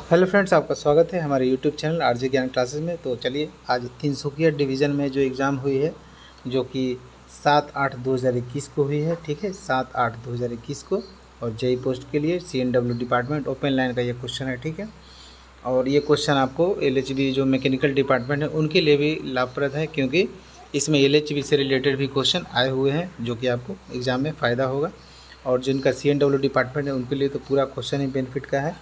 Hello friends, आपका स्वागत है हमारे यूट्यूब चैनल आरजे ज्ञान क्लासेस में। तो चलिए, आज तिनसुकिया डिवीज़न में जो एग्ज़ाम हुई है, जो कि 7/8/2021 को हुई है। ठीक है, 7/8/2021 को। और जेई पोस्ट के लिए CNW डिपार्टमेंट ओपन लाइन का ये क्वेश्चन है। ठीक है, और ये क्वेश्चन आपको LHB जो मैकेनिकल डिपार्टमेंट है उनके लिए भी लाभप्रद है, क्योंकि इसमें LHB से रिलेटेड भी क्वेश्चन आए हुए हैं, जो कि आपको एग्ज़ाम में फ़ायदा होगा। और जिनका CNW डिपार्टमेंट है उनके लिए तो पूरा क्वेश्चन ही बेनिफिट का है।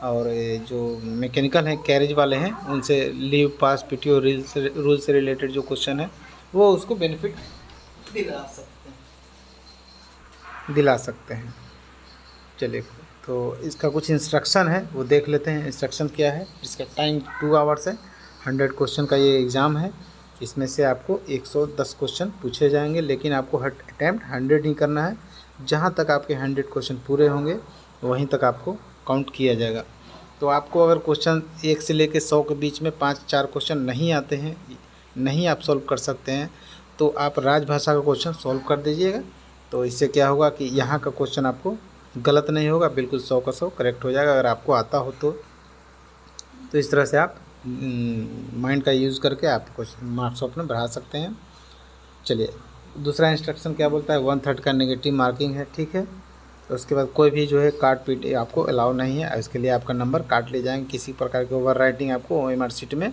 और ये जो मैकेनिकल हैं, कैरेज वाले हैं, उनसे लीव पास PTO रूल से रिलेटेड जो क्वेश्चन है वो उसको बेनिफिट दिला सकते हैं। चलिए, तो इसका कुछ इंस्ट्रक्शन है वो देख लेते हैं। इंस्ट्रक्शन क्या है? इसका टाइम 2 आवर्स है। 100 क्वेश्चन का ये एग्ज़ाम है। इसमें से आपको 110 क्वेश्चन पूछे जाएंगे, लेकिन आपको अटैम्प्ट 100 ही करना है। जहाँ तक आपके 100 क्वेश्चन पूरे होंगे वहीं तक आपको काउंट किया जाएगा। तो आपको अगर क्वेश्चन 1 से लेकर 100 के बीच में 5-4 क्वेश्चन नहीं आते हैं, नहीं आप सॉल्व कर सकते हैं, तो आप राजभाषा का क्वेश्चन सॉल्व कर दीजिएगा। तो इससे क्या होगा कि यहाँ का क्वेश्चन आपको गलत नहीं होगा, बिल्कुल 100 का 100 करेक्ट हो जाएगा। अगर आपको आता हो तो इस तरह से आप माइंड का यूज़ करके आप क्वेश्चन मार्क्स अपने बढ़ा सकते हैं। चलिए, दूसरा इंस्ट्रक्शन क्या बोलता है? 1/3 का नेगेटिव मार्किंग है। ठीक है, तो उसके बाद कोई भी जो है काट पीट आपको अलाउ नहीं है। इसके लिए आपका नंबर काट ले जाएंगे। किसी प्रकार की ओवर राइटिंग आपको OMR शीट में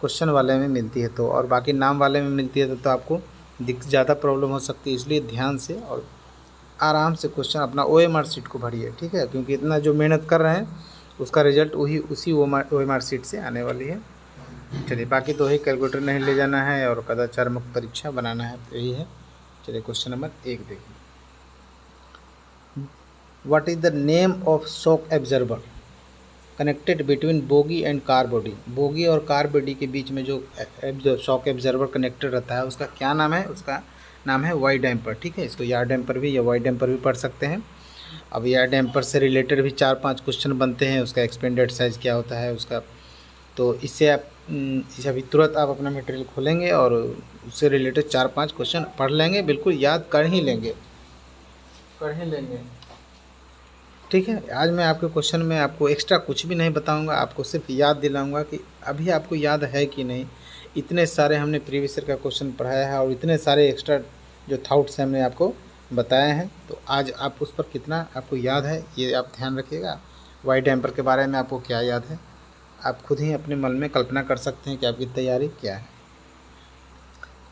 क्वेश्चन वाले में मिलती है, तो और बाकी नाम वाले में मिलती है तो आपको ज़्यादा प्रॉब्लम हो सकती है। इसलिए ध्यान से और आराम से क्वेश्चन अपना OMR शीट को भरिए। ठीक है, क्योंकि इतना जो मेहनत कर रहे हैं उसका रिजल्ट उसी OMR शीट से आने वाली है। चलिए, बाकी तो वही कैलकुलेटर नहीं ले जाना है और कदाचार मुक्त परीक्षा बनाना है, यही है। चलिए, क्वेश्चन नंबर 1 देखिए। What is the name of shock absorber connected between bogie and car body? Bogie और कार बॉडी के बीच में जो शॉक एब्जर्वर कनेक्टेड रहता है उसका क्या नाम है? उसका नाम है वाई डैम्पर। ठीक है, इसको यार डैम्पर भी या वाई डैम्पर भी पढ़ सकते हैं। अब यार डैम्पर से रिलेटेड भी 4-5 क्वेश्चन बनते हैं। उसका एक्सपेंडेड साइज़ क्या होता है उसका, तो इससे आप इसे अभी तुरंत आप अपना मटेरियल खोलेंगे और उससे रिलेटेड 4-5 क्वेश्चन पढ़ लेंगे, बिल्कुल याद कर ही लेंगे। ठीक है, आज मैं आपके क्वेश्चन में आपको एक्स्ट्रा कुछ भी नहीं बताऊंगा, आपको सिर्फ याद दिलाऊंगा कि अभी आपको याद है कि नहीं। इतने सारे हमने प्रीवियस ईयर का क्वेश्चन पढ़ाया है और इतने सारे एक्स्ट्रा जो थाउट्स हमने आपको बताए हैं, तो आज आप उस पर कितना आपको याद है ये आप ध्यान रखिएगा। वाई डैम्पर के बारे में आपको क्या याद है, आप खुद ही अपने मन में कल्पना कर सकते हैं कि आपकी तैयारी क्या है।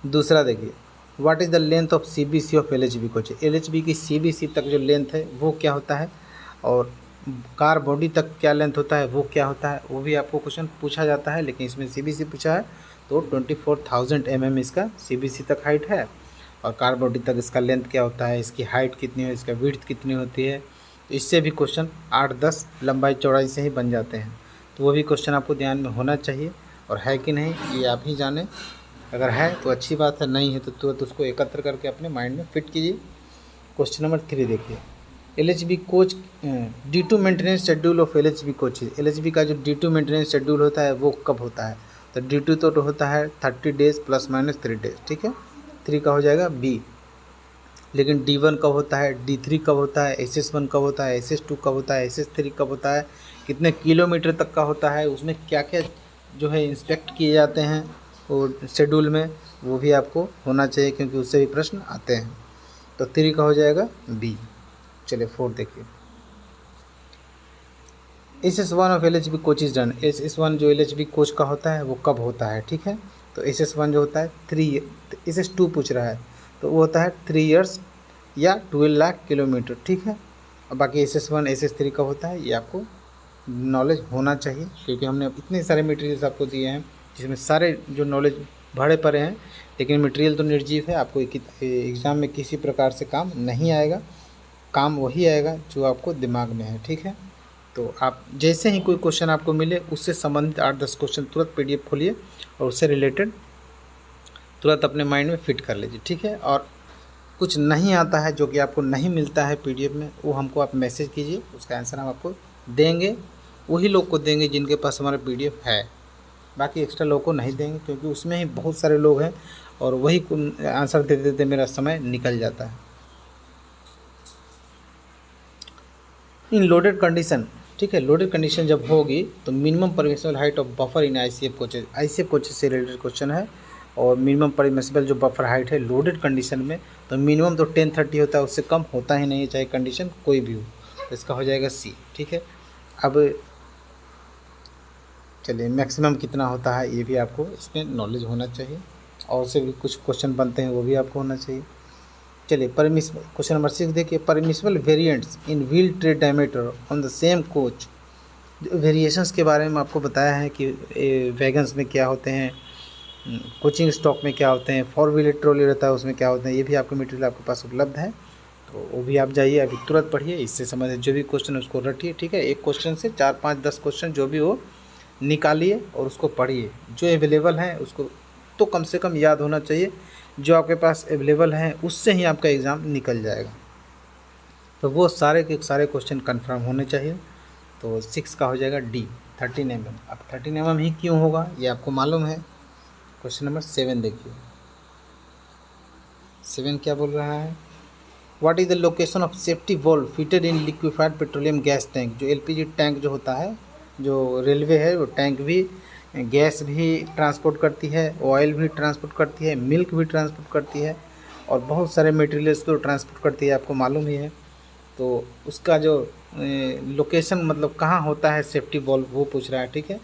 दूसरा देखिए, what is the length of CBC of LHB coach? LHB की CBC तक जो लेंथ है वो क्या होता है, और कार बॉडी तक क्या लेंथ होता है वो क्या होता है, वो भी आपको क्वेश्चन पूछा जाता है। लेकिन इसमें CBC पूछा है तो 24,000 mm इसका CBC तक हाइट है, और कार बॉडी तक इसका लेंथ क्या होता है, इसकी हाइट कितनी है, इसका विड्थ कितनी होती है। तो इससे भी क्वेश्चन 8-10 लंबाई चौड़ाई से ही बन जाते हैं। तो वो भी क्वेश्चन आपको ध्यान में होना चाहिए, और है कि नहीं ये आप ही जानें। अगर है तो अच्छी बात है, नहीं है तो तुरंत उसको एकत्र करके अपने माइंड में फिट कीजिए। क्वेश्चन नंबर 3 देखिए। LHB coach D2 maintenance schedule of LHB coach. LHB का जो D2 मेंटेनेंस शेड्यूल होता है वो कब होता है? तो D2 तो होता है 30 डेज़ ±3 डेज़। ठीक है, 3 का हो जाएगा B। लेकिन D1 कब होता है, D3 कब होता है, SS1 कब होता है, SS2 कब होता है, SS3 कब होता है, कितने किलोमीटर तक का होता है, उसमें क्या क्या जो है इंस्पेक्ट किए जाते हैं और शेड्यूल में, वो भी आपको होना चाहिए, क्योंकि उससे भी प्रश्न आते हैं। तो 3 का हो जाएगा B। चलिए, 4 देखिए। SS1 of LHB coach is done. SS1 जो LHB कोच का होता है वो कब होता है? ठीक है, तो SS1 जो होता है 3, SS2 पूछ रहा है तो वो होता है 3 इयर्स या 12 लाख किलोमीटर। ठीक है, और बाकी SS1 SS3 कब होता है ये आपको नॉलेज होना चाहिए, क्योंकि हमने इतने सारे मटेरियल्स आपको दिए हैं जिसमें सारे जो नॉलेज भरे पड़े हैं, लेकिन मटेरियल तो निर्जीव है। आपको एग्ज़ाम में किसी प्रकार से काम नहीं आएगा, काम वही आएगा जो आपको दिमाग में है। ठीक है, तो आप जैसे ही कोई क्वेश्चन आपको मिले उससे संबंधित 8-10 क्वेश्चन तुरंत PDF खोलिए और उससे रिलेटेड तुरंत अपने माइंड में फिट कर लीजिए। ठीक है, और कुछ नहीं आता है जो कि आपको नहीं मिलता है PDF में, वो हमको आप मैसेज कीजिए, उसका आंसर हम आपको देंगे। वही लोग को देंगे जिनके पास हमारा PDF है, बाकी एक्स्ट्रा लोगों को नहीं देंगे, क्योंकि उसमें ही बहुत सारे लोग हैं और वही आंसर देते देते मेरा समय निकल जाता है। इन लोडेड कंडीशन ठीक है। लोडेड कंडीशन जब होगी तो minimum permissible height of buffer in ICF coaches से रिलेटेड क्वेश्चन है। और मिनिमम परमिसिबल जो बफर हाइट है लोडेड कंडीशन में, तो मिनिमम तो 1030 होता है, उससे कम होता ही नहीं है, चाहे कंडीशन कोई भी हो। तो इसका हो जाएगा सी। ठीक है। अब चलिए मैक्सिमम कितना होता है ये भी आपको इसमें नॉलेज होना चाहिए, और से भी कुछ क्वेश्चन बनते हैं वो भी आपको होना चाहिए। चलिए क्वेश्चन नंबर 6 देखिए, permissible variants in wheel tray diameter on the same coach. Variations के बारे में आपको बताया है कि वैगन्स में क्या होते हैं, कोचिंग स्टॉक में क्या होते हैं, 4 व्हीलर ट्रॉली रहता है उसमें क्या होते हैं, ये भी आपको मटेरियल आपके पास उपलब्ध है। तो वो भी आप जाइए अभी तुरंत पढ़िए, इससे संबंधित जो भी क्वेश्चन है उसको रटिए। ठीक है। एक क्वेश्चन से 4 5 10 क्वेश्चन जो भी हो निकालिए और उसको पढ़िए। जो अवेलेबल है उसको तो कम से कम याद होना चाहिए, जो आपके पास अवेलेबल है उससे ही आपका एग्ज़ाम निकल जाएगा। तो वो सारे के सारे क्वेश्चन कंफर्म होने चाहिए। तो 6 का हो जाएगा डी 13 mm। अब 13 mm ही क्यों होगा ये आपको मालूम है। क्वेश्चन नंबर 7 देखिए, 7 क्या बोल रहा है, what is the location of safety valve fitted in liquefied petroleum gas tank. जो एलपीजी टैंक जो होता है, जो रेलवे है वो टैंक भी गैस भी ट्रांसपोर्ट करती है, ऑयल भी ट्रांसपोर्ट करती है, मिल्क भी ट्रांसपोर्ट करती है, और बहुत सारे मटेरियल्स तो ट्रांसपोर्ट करती है, आपको मालूम ही है। तो उसका जो लोकेशन मतलब कहाँ होता है सेफ्टी वॉल्व वो पूछ रहा है। ठीक है।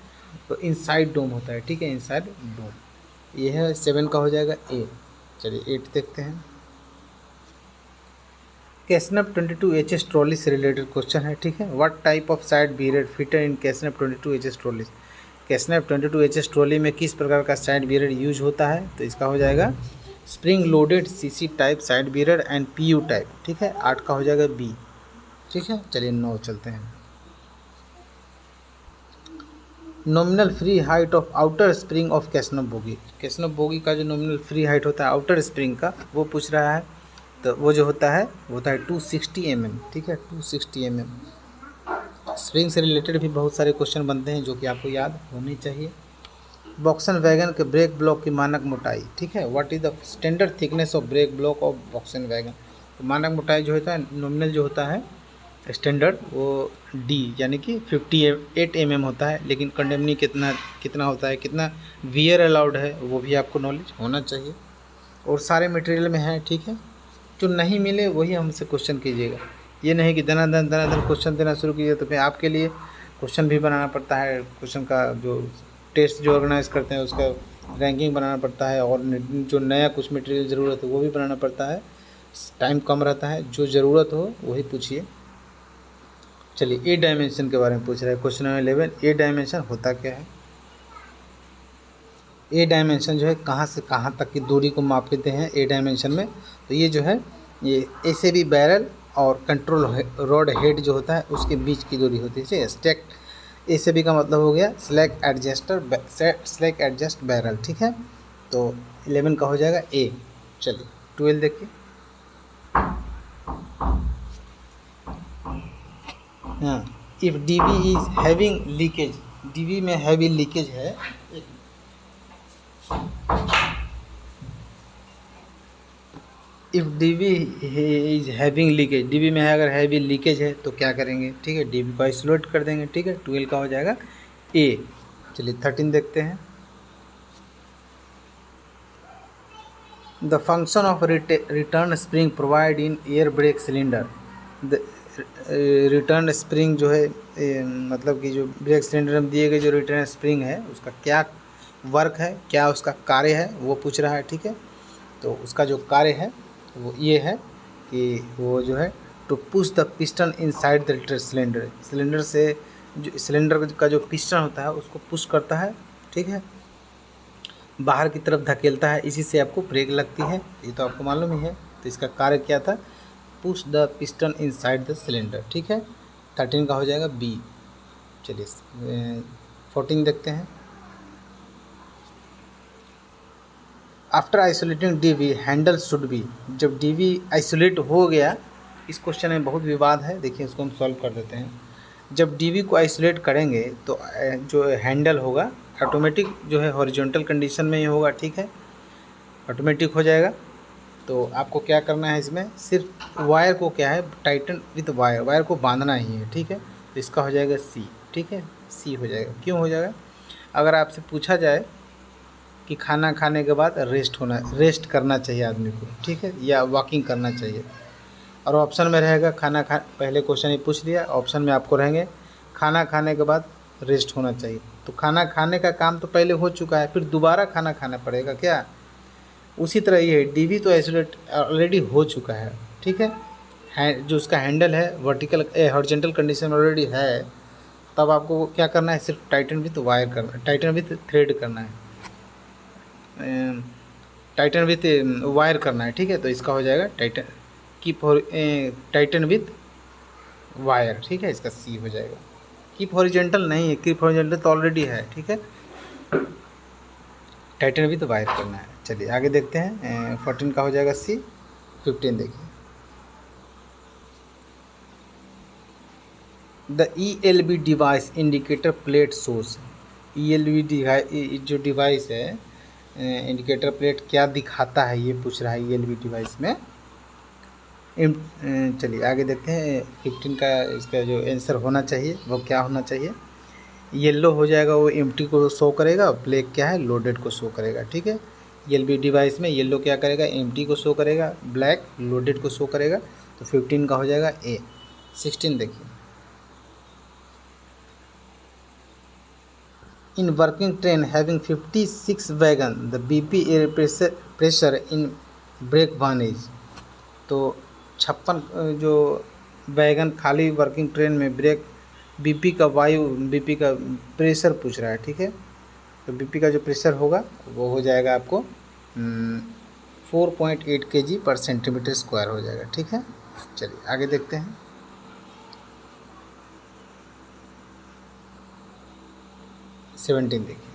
तो इनसाइड डोम होता है। ठीक है, इनसाइड डोम। ये है 7 का हो जाएगा ए। चलिए 8 देखते हैं। कैसनप 22HS ट्रॉली से रिलेटेड क्वेश्चन है। ठीक है। What type of side bearer fitted in CASNUB 22HS trolley. CASNUB 22HS trolley में किस प्रकार का साइड बीरेड यूज होता है, तो इसका हो जाएगा spring loaded CC type side bearer and PU type. ठीक है। 8 का हो जाएगा बी। ठीक है। चलिए 9 चलते हैं। Nominal free height of outer spring of CASNUB bogie. CASNUB bogie का जो नॉमिनल फ्री हाइट होता है आउटर स्प्रिंग का वो पूछ रहा है। तो वो जो होता है वो होता है 260 mm। ठीक है, 260 mm। स्प्रिंग से रिलेटेड भी बहुत सारे क्वेश्चन बनते हैं जो कि आपको याद होनी चाहिए। बॉक्सन वैगन के ब्रेक ब्लॉक की मानक मोटाई। ठीक है। What is the standard thickness of brake block of BOXN wagon. तो मानक मोटाई जो होता है नॉमिनल जो होता है स्टैंडर्ड वो डी यानी कि 58 mm होता है, लेकिन कंडेमनी कितना कितना होता है, कितना वियर अलाउड है वो भी आपको नॉलेज होना चाहिए, और सारे मटेरियल में है। ठीक है। जो नहीं मिले वही हमसे क्वेश्चन कीजिएगा, ये नहीं कि दनादन क्वेश्चन देना शुरू कीजिए तो फिर आपके लिए क्वेश्चन भी बनाना पड़ता है, क्वेश्चन का जो टेस्ट जो ऑर्गेनाइज करते हैं उसका रैंकिंग बनाना पड़ता है, और जो नया कुछ मटेरियल ज़रूरत है वो भी बनाना पड़ता है। टाइम कम रहता है, जो ज़रूरत हो वही पूछिए। चलिए ए डायमेंशन के बारे में पूछ रहा है क्वेश्चन नंबर 11। ए डायमेंशन होता क्या है। ए डायमेंशन जो है कहाँ से कहाँ तक की दूरी को माप लेते हैं ए डायमेंशन में। तो ये जो है ये ऐसे भी बैरल और कंट्रोल रॉड हेड जो होता है उसके बीच की दूरी होती है। स्टैक ऐसे भी का मतलब हो गया स्लैक एडजस्ट बैरल। ठीक है। तो 11 का हो जाएगा ए। चलिए 12 देखिए। हाँ, if DV is having leakage, DV में हैवी लीकेज है, if DV is having leakage, DV में है अगर हैवी लीकेज है तो क्या करेंगे। ठीक है, डीवी को आइसोलेट कर देंगे। ठीक है। 12 का हो जाएगा ए। चलिए 13 देखते हैं। The function of return spring provide in air brake cylinder. Return spring जो है मतलब कि जो ब्रेक सिलेंडर में दिए गए जो रिटर्न स्प्रिंग है उसका क्या वर्क है, क्या उसका कार्य है वो पूछ रहा है। ठीक है। तो उसका जो कार्य है वो ये है कि वो जो है to push the piston inside the cylinder, cylinder से जो सिलेंडर का जो पिस्टन होता है उसको पुश करता है। ठीक है, बाहर की तरफ धकेलता है, इसी से आपको ब्रेक लगती है, ये तो आपको मालूम ही है। तो इसका कार्य क्या था, push the piston inside the cylinder. ठीक है। 13 का हो जाएगा बी। चलिए 14 देखते हैं। After isolating DV handle should be. जब डीवी आइसोलेट हो गया, इस क्वेश्चन में बहुत विवाद है, देखिए इसको हम सॉल्व कर देते हैं। जब डीवी को आइसोलेट करेंगे तो जो हैंडल होगा ऑटोमेटिक जो है हॉरिजॉन्टल कंडीशन में ही होगा। ठीक है, ऑटोमेटिक हो जाएगा। तो आपको क्या करना है, इसमें सिर्फ वायर को क्या है टाइटन विथ वायर, वायर को बांधना ही है। ठीक है, तो इसका हो जाएगा सी। ठीक है, सी हो जाएगा। क्यों हो जाएगा? अगर आपसे पूछा जाए कि खाना खाने के बाद रेस्ट करना चाहिए आदमी को, ठीक है, या वॉकिंग करना चाहिए, और ऑप्शन में रहेगा पहले क्वेश्चन ही पूछ लिया, ऑप्शन में आपको रहेंगे खाना खाने के बाद रेस्ट होना चाहिए, तो खाना खाने का काम तो पहले हो चुका है, फिर दोबारा खाना खाना पड़ेगा क्या? उसी तरह ये डीवी तो आइसोलेट ऑलरेडी हो चुका है, ठीक है, जो उसका हैंडल है वर्टिकल हॉरिजॉन्टल कंडीशन ऑलरेडी है, तब आपको क्या करना है? सिर्फ टाइटन विथ वायर करना, टाइटन विथ थ्रेड करना है, टाइटन विथ वायर करना है, ठीक है। तो इसका हो जाएगा टाइटन विथ वायर, ठीक है, इसका सी हो जाएगा। कीप हॉरिजॉन्टल नहीं है, कीप हॉरिजॉन्टल तो ऑलरेडी है, ठीक है, टाइटन विथ वायर करना है। चलिए आगे देखते हैं, 14 का हो जाएगा सी। 15 देखिए, the ELB device indicator plate source. ELB जो डिवाइस है, इंडिकेटर प्लेट क्या दिखाता है ये पूछ रहा है ELB डिवाइस में। चलिए आगे देखते हैं, 15 का इसका जो आंसर होना चाहिए वो क्या होना चाहिए? येलो हो जाएगा, वो एम्प्टी को शो करेगा, ब्लैक क्या है? लोडेड को शो करेगा, ठीक है। ELB डिवाइस में येलो क्या करेगा? एम्प्टी को शो करेगा, ब्लैक लोडेड को शो करेगा, तो 15 का हो जाएगा ए। 16 देखिए, in working train having 56 wagon the BP air pressure in brake van is. तो 56 जो वैगन खाली वर्किंग ट्रेन में ब्रेक BP का प्रेशर पूछ रहा है, ठीक है। तो BP का जो प्रेशर होगा वो हो जाएगा आपको 4.8 kg/cm² हो जाएगा, ठीक है। चलिए आगे देखते हैं, 17 देखिए,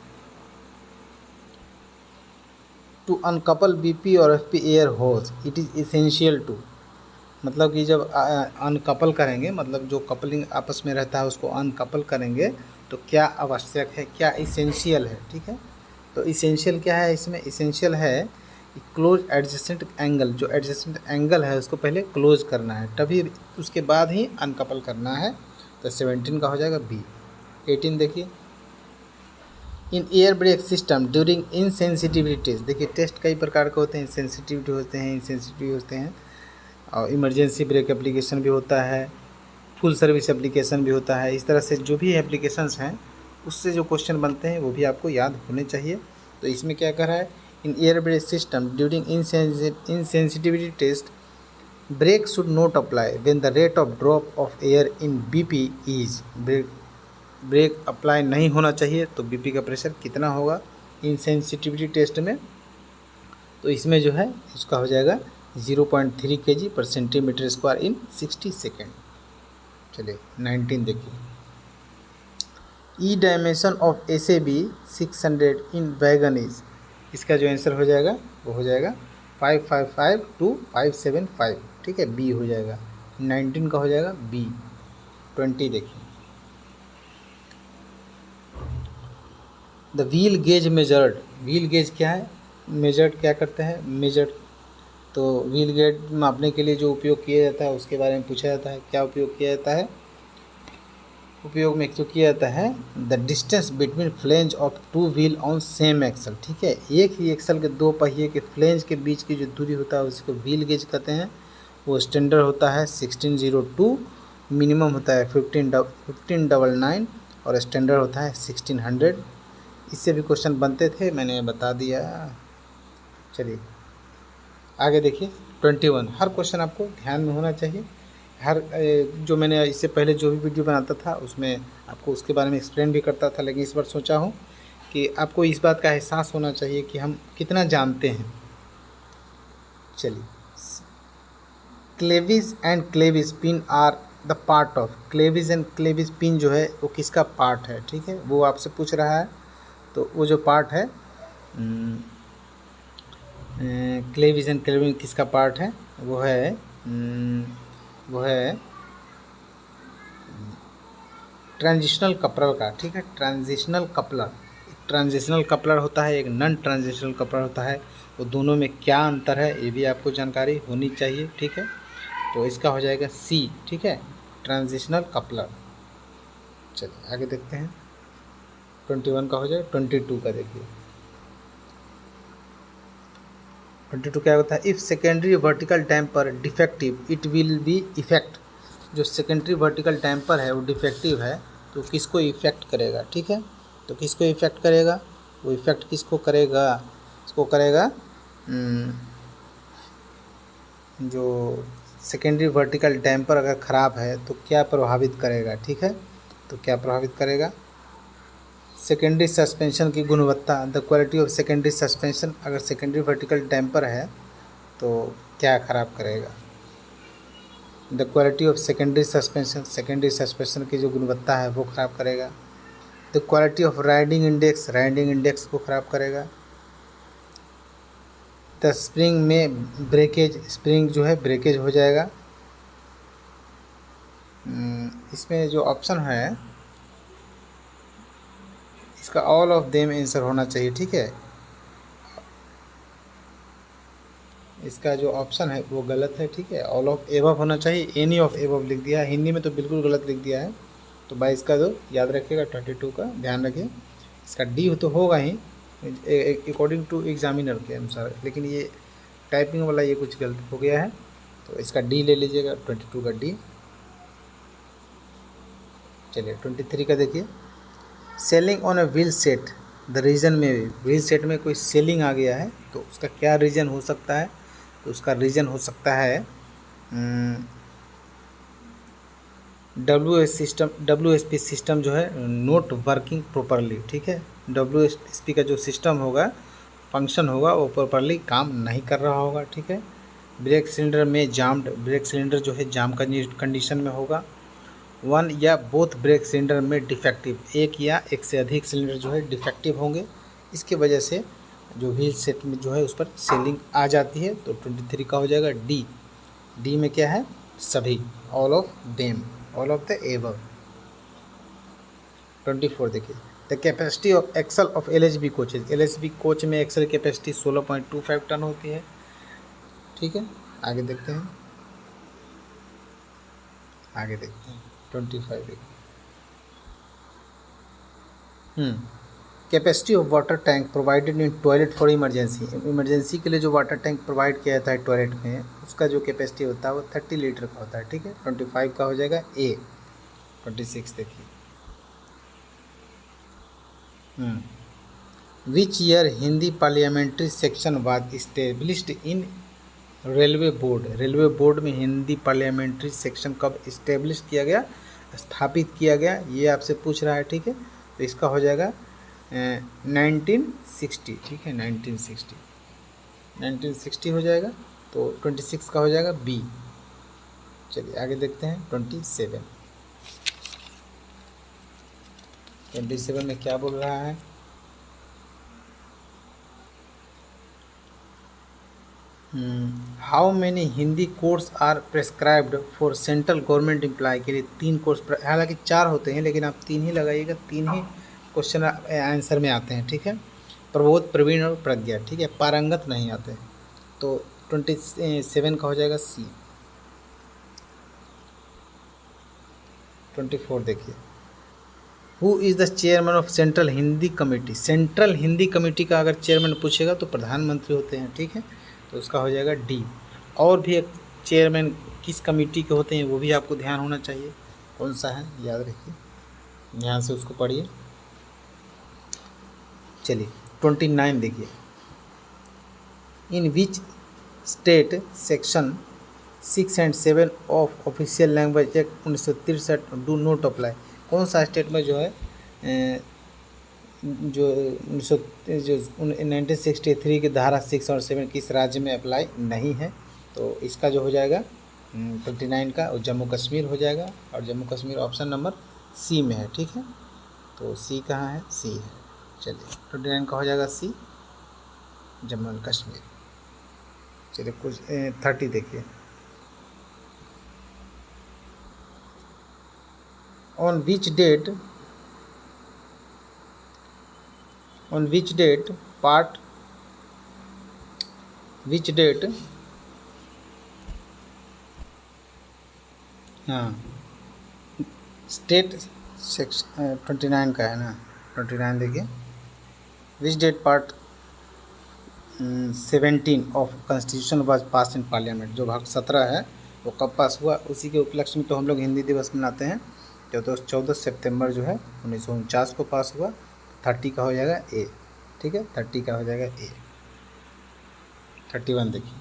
टू अनकपल BP और FP air hose it is essential to. मतलब कि जब अनकपल करेंगे, मतलब जो कपलिंग आपस में रहता है उसको अनकपल करेंगे, तो क्या आवश्यक है, क्या इसेंशियल है, ठीक है। तो इसेंशियल क्या है इसमें? इसेंशियल है क्लोज एडजेसेंट एंगल, जो एडजेसेंट एंगल है उसको पहले क्लोज करना है, तभी उसके बाद ही अनकपल करना है। तो 17 का हो जाएगा बी। 18 देखिए, in air brake system during insensitivity test. देखिए टेस्ट कई प्रकार के होते हैं, सेंसिटिविटी होते हैं, इनसेंसिटिव होते हैं, और इमरजेंसी ब्रेक एप्लीकेशन भी होता है, फुल सर्विस एप्लीकेशन भी होता है। इस तरह से जो भी एप्लीकेशंस हैं उससे जो क्वेश्चन बनते हैं वो भी आपको याद होने चाहिए। तो इसमें क्या कर रहा है? In air brake system during insensitivity test brake should not apply when the rate of drop of air in BP is. Brake apply नहीं होना चाहिए, तो BP का प्रेशर कितना होगा इनसेंसिटिविटी टेस्ट में? तो इसमें जो है उसका हो जाएगा 0.3 kg/cm² इन 60 सेकेंड। चलिए 19 देखिए, E dimension of SAB 600 in wagon is. इसका जो आंसर हो जाएगा वो हो जाएगा 555 to 575, ठीक है, बी हो जाएगा। 19 का हो जाएगा बी। 20 देखिए, the wheel gauge measured. Wheel gauge क्या है? मेजर्ड क्या करते हैं? मेजर्ड, तो व्हील गेज मापने के लिए जो उपयोग किया जाता है उसके बारे में पूछा जाता है। क्या उपयोग किया जाता है? उपयोग में जो किया जाता है, the distance between flange of two wheel on same axle, ठीक है, एक ही एक्सल के दो पहिए के फ्लेंज के बीच की जो दूरी होता है उसको व्हील गेज कहते हैं। वो स्टैंडर्ड होता है 1602, मिनिमम होता है 1599 और स्टैंडर्ड होता है 1600। इससे भी क्वेश्चन बनते थे, मैंने बता दिया। चलिए आगे देखिए, 21। हर क्वेश्चन आपको ध्यान में होना चाहिए। हर जो मैंने इससे पहले जो भी वीडियो बनाता था उसमें आपको उसके बारे में एक्सप्लेन भी करता था, लेकिन इस बार सोचा हूँ कि आपको इस बात का एहसास होना चाहिए कि हम कितना जानते हैं। चलिए, clevis and clevis pin are the part of. Clevis and clevis pin जो है वो किसका पार्ट है, ठीक है, वो आपसे पूछ रहा है। तो वो जो पार्ट है क्लेविस एंड क्लेविस किसका पार्ट है? वो है ट्रांजिशनल कपलर का, ठीक है, ट्रांजिशनल कपलर। ट्रांजिशनल कपलर होता है, एक नॉन ट्रांजिशनल कपलर होता है, वो दोनों में क्या अंतर है ये भी आपको जानकारी होनी चाहिए, ठीक है। तो इसका हो जाएगा सी, ठीक है, ट्रांजिशनल कपलर। चलिए आगे देखते हैं। 21 का हो जाए, 22 का देखिए। 22 क्या होता है? If secondary vertical damper defective it will be effect. जो सेकेंडरी वर्टिकल डैम्पर है वो डिफेक्टिव है तो किसको इफेक्ट करेगा? ठीक है, तो किसको इफेक्ट करेगा? वो इफेक्ट किसको करेगा? इसको करेगा जो सेकेंडरी वर्टिकल डैम्पर अगर ख़राब है तो क्या प्रभावित करेगा? ठीक है, तो क्या प्रभावित करेगा? सेकेंडरी सस्पेंशन की गुणवत्ता, the quality of secondary suspension. अगर सेकेंडरी वर्टिकल डैम्पर है तो क्या ख़राब करेगा? The quality of secondary suspension, secondary suspension की जो गुणवत्ता है वो ख़राब करेगा। The quality of riding index, riding index को ख़राब करेगा। द स्प्रिंग में ब्रेकेज, स्प्रिंग जो है ब्रेकेज हो जाएगा। इसमें जो ऑप्शन है इसका ऑल ऑफ देम आंसर होना चाहिए। ठीक है, इसका जो ऑप्शन है वो गलत है। ठीक है, ऑल ऑफ एबव होना चाहिए, एनी ऑफ एबव लिख दिया है। हिंदी में तो बिल्कुल गलत लिख दिया है। तो 22 का जो याद रखिएगा, 22 का ध्यान रखिए। इसका डी तो होगा ही अकॉर्डिंग टू एग्जामिनर के अनुसार, लेकिन ये टाइपिंग वाला ये कुछ गलत हो गया है तो इसका डी ले लीजिएगा, 22 का डी। चलिए 23 का देखिए। Selling on a wheel set, the reason में भी व्हील सेट में कोई सेलिंग आ गया है तो उसका क्या रीज़न हो सकता है? तो उसका रीज़न हो सकता है WSP सिस्टम जो है नोट वर्किंग प्रॉपरली। ठीक है, WSP का जो सिस्टम होगा, फंक्शन होगा, वो प्रॉपरली काम नहीं कर रहा होगा। ठीक है, ब्रेक सिलेंडर में जाम्ड, ब्रेक सिलेंडर जो है जाम कंडीशन में होगा। वन या बोथ ब्रेक सिलेंडर में डिफेक्टिव, एक या एक से अधिक सिलेंडर जो है डिफेक्टिव होंगे। इसके वजह से जो व्हील सेट में जो है उस पर सेलिंग आ जाती है। तो 23 का हो जाएगा डी। डी में क्या है? सभी, all of them, all of the above. 24 देखिए। The capacity of axle of LHB coaches, LHB coach में एक्सल कैपेसिटी 16.25 टन होती है। ठीक है, आगे देखते हैं, आगे देखते हैं 25 देखिए। Capacity of water tank provided in toilet for emergency, emergency के लिए जो वाटर टैंक प्रोवाइड किया जाता है टॉयलेट में, उसका जो कैपेसिटी होता है वो 30 लीटर का होता है। ठीक है, 25 का हो जाएगा ए। 26 देखिए। Which year Hindi parliamentary section was established in railway board, railway board में हिंदी पार्लियामेंट्री सेक्शन कब इस्टेब्लिश किया गया, स्थापित किया गया, ये आपसे पूछ रहा है। ठीक है, तो इसका हो जाएगा 1960। ठीक है, 1960 हो जाएगा। तो 26 का हो जाएगा बी। चलिए आगे देखते हैं 27। 27 में क्या बोल रहा है? How many Hindi course are prescribed for central government employee के लिए 3 कोर्स, हालांकि 4 होते हैं लेकिन आप 3 ही लगाइएगा, 3 ही क्वेश्चन आंसर में आते हैं। ठीक है, प्रबोध, प्रवीण और प्रज्ञा। ठीक है, पारंगत नहीं आते हैं। तो 27 का हो जाएगा सी। 24 देखिए। Who is the chairman of central Hindi committee, central Hindi committee का अगर चेयरमैन पूछेगा तो प्रधानमंत्री होते हैं। ठीक है, तो उसका हो जाएगा डी। और भी एक चेयरमैन किस कमेटी के होते हैं वो भी आपको ध्यान होना चाहिए, कौन सा है याद रखिए, ध्यान से उसको पढ़िए। चलिए 29 देखिए। In which state section 6 and 7 of official language act 1963 do not apply, कौन सा स्टेट में जो है जो 1963 की धारा 6 और 7 किस राज्य में अप्लाई नहीं है? तो इसका जो हो जाएगा 29 का जम्मू कश्मीर हो जाएगा, और Jammu Kashmir option number C में है। ठीक है, तो सी कहाँ है? सी है। चलिए 29 का हो जाएगा सी, जम्मू एंड कश्मीर। चलिए कुछ 30 देखिए। On which date part, which date, हाँ, स्टेट सेक्शन 29 का है ना, 29 देखिए, which date part 17 of constitution was pass in parliament. जो भाग 17 है वो कब पास हुआ, उसी के उपलक्ष्य में तो हम लोग हिंदी दिवस मनाते हैं। 14 सितंबर जो है 1949 को पास हुआ। 30 का हो जाएगा ए, ठीक है, 30 का हो जाएगा ए। 31 देखिए,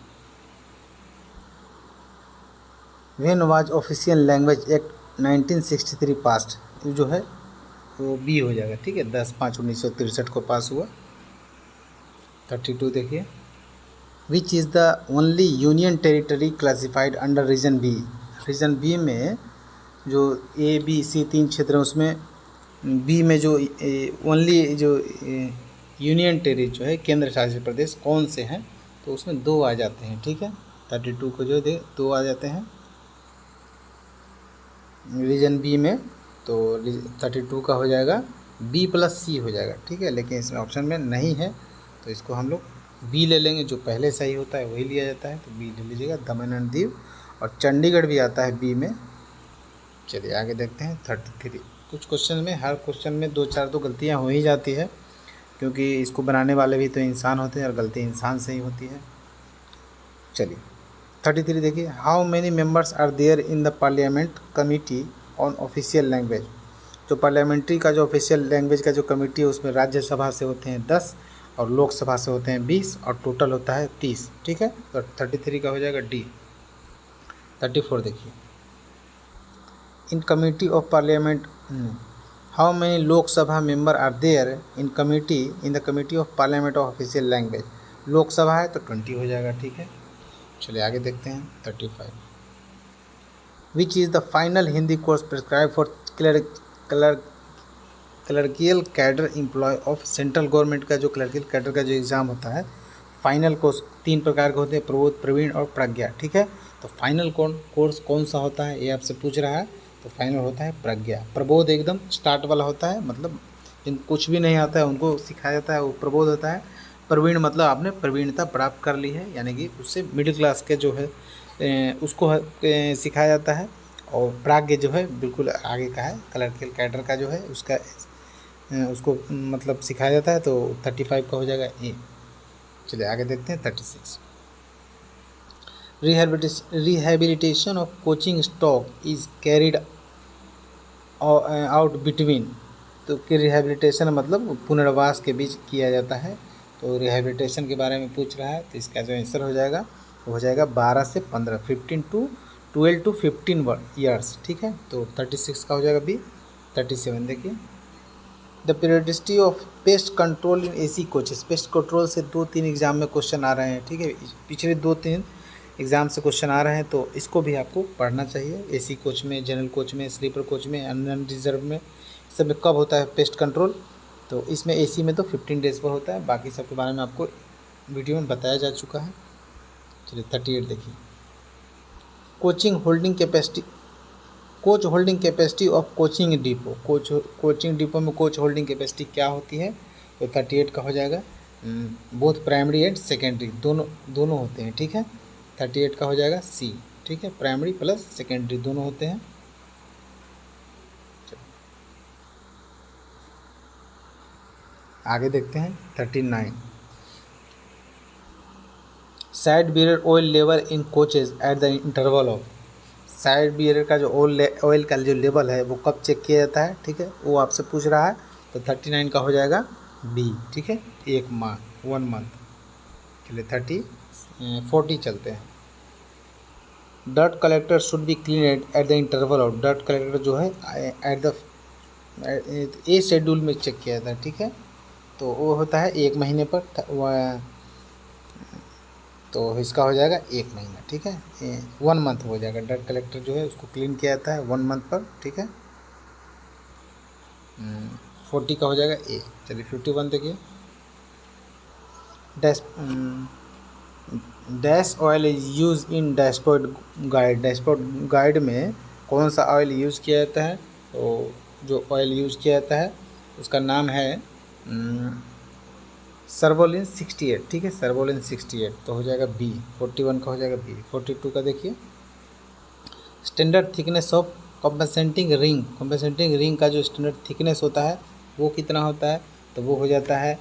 when was official language act 1963 passed, ये जो है वो बी हो जाएगा, ठीक है, 10/5/1963 को पास हुआ। 32 देखिए, which is the only union territory classified under region B. Region B में जो ए बी सी 3 क्षेत्र हैं, उसमें बी में जो ओनली जो यूनियन टेरिटरी जो है केंद्र शासित प्रदेश कौन से हैं, तो उसमें 2 आ जाते हैं, ठीक है। 32 को जो 2 आ जाते हैं रीजन बी में, तो 32 का हो जाएगा बी प्लस सी हो जाएगा, ठीक है। लेकिन इसमें ऑप्शन में नहीं है, तो इसको हम लोग बी ले लेंगे, जो पहले सही होता है वही लिया जाता है, तो बी ले लीजिएगा। दमन एंड दीव और चंडीगढ़ भी आता है बी में। चलिए आगे देखते हैं 33। कुछ क्वेश्चन में, हर क्वेश्चन में 2-4 तो गलतियाँ हो ही जाती है, क्योंकि इसको बनाने वाले भी तो इंसान होते हैं और गलती इंसान से ही होती है। चलिए 33 देखिए, how many members are there in the parliament committee on official language. जो पार्लियामेंट्री का जो ऑफिशियल लैंग्वेज का जो कमेटी है, उसमें राज्यसभा से होते हैं 10 और लोकसभा से होते हैं 20 और टोटल होता है 30, ठीक है। तो 33 का हो जाएगा डी। 34 देखिए, in committee of parliament how many Lok Sabha member are there in the committee of parliament of official language. Lok Sabha है तो 20 हो जाएगा, ठीक है। चलिए आगे देखते हैं 35। Which is the final Hindi course prescribe for clerical cadre employee of central government का जो क्लर्कियल कैडर का जो एग्ज़ाम होता है, फाइनल कोर्स 3 प्रकार के होते हैं, प्रबोध, प्रवीण और प्रज्ञा, ठीक है। तो फाइनल कोर्स कौन सा होता है ये आपसे पूछ रहा है, तो फाइनल होता है प्रज्ञा। प्रबोध एकदम स्टार्ट वाला होता है, मतलब जिन कुछ भी नहीं आता है उनको सिखाया जाता है, वो प्रबोध होता है। प्रवीण मतलब आपने प्रवीणता प्राप्त कर ली है, यानी कि उससे मिडिल क्लास के जो है उसको सिखाया जाता है। और प्राज्ञ जो है बिल्कुल आगे का है, क्लर्कियल कैडर का जो है उसका उसको मतलब सिखाया जाता है। तो 35 का हो जाएगा ए। चलिए आगे देखते हैं 36। Rehabilitation of coaching stock is carried out between. तो कि रिहेबिलिटेशन मतलब पुनर्वास के बीच किया जाता है, तो रिहेबिलिटेशन के बारे में पूछ रहा है, तो इसका जो आंसर हो जाएगा वो हो जाएगा 12 से 15, 12 to 15 ईयर्स, ठीक है। तो 36 का हो जाएगा बी। 37 देखिए, the periodicity of pest control in AC coaches. Pest control से 2-3 एग्जाम में क्वेश्चन आ रहे हैं, ठीक है, पिछले 2-3 एग्ज़ाम से क्वेश्चन आ रहे हैं, तो इसको भी आपको पढ़ना चाहिए। एसी कोच में, जनरल कोच में, स्लीपर कोच में, अन रिजर्व में, सब में कब होता है पेस्ट कंट्रोल। तो इसमें एसी में तो 15 डेज़ पर होता है, बाकी सब के बारे में आपको वीडियो में बताया जा चुका है। चलिए 38 देखिए, coach holding capacity of coaching depot. Coaching depot में कोच होल्डिंग कैपेसिटी क्या होती है, तो 38 का हो जाएगा। बोथ प्राइमरी एंड सेकेंडरी दोनों होते हैं, ठीक है। 38 का हो जाएगा सी, ठीक है, प्राइमरी प्लस सेकेंडरी दोनों होते हैं। आगे देखते हैं 39। Side bearer oil level in coaches at the interval of. Side bearer का जो ऑयल का जो लेवल है वो कब चेक किया जाता है, ठीक है, वो आपसे पूछ रहा है। तो 39 का हो जाएगा बी, ठीक है, 1 मंथ। चलिए 40 चलते हैं। Dirt collector should be clean eight the interval of. Dirt collector जो है एट द ए शेड्यूल में चेक किया जाता है, ठीक है, तो वो होता है 1 महीने पर। तो इसका हो जाएगा 1 महीना, ठीक है, 1 मंथ हो जाएगा। डर्ट कलेक्टर जो है उसको क्लीन किया जाता है 1 मंथ पर, ठीक है। 40 का हो जाएगा ए। चलिए 51 देखिए, dash oil is use in dashboard guide. Dashboard guide में कौन सा ऑयल यूज़ किया जाता है, तो जो ऑयल यूज़ किया जाता है उसका नाम है सर्वोलिन 68, ठीक है, सर्वोलिन 68, तो हो जाएगा बी। 41 का हो जाएगा बी। 42 का देखिए, standard thickness of compensating ring का जो स्टैंडर्ड थिकनेस होता है वो कितना होता है, तो वो हो जाता है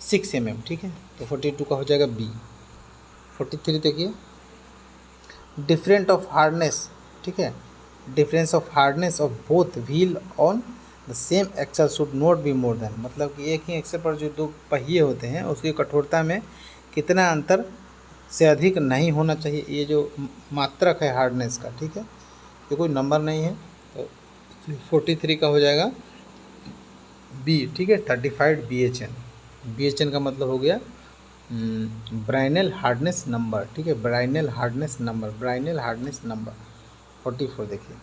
6 mm, ठीक है। तो 42 का हो जाएगा बी। 43 देखिए, डिफरेंट ऑफ हार्डनेस, ठीक है, difference of hardness of both wheel on the same axle should not be more than, मतलब कि एक ही एक्सल पर जो दो पहिए होते हैं उसकी कठोरता में कितना अंतर से अधिक नहीं होना चाहिए। ये जो मात्रक है हार्डनेस का, ठीक है, ये कोई नंबर नहीं है। तो 43 का हो जाएगा बी, ठीक है। 35 BHN का मतलब हो गया ब्राइनल हार्डनेस नंबर, ठीक है, ब्राइनल हार्डनेस नंबर। 44 देखिए,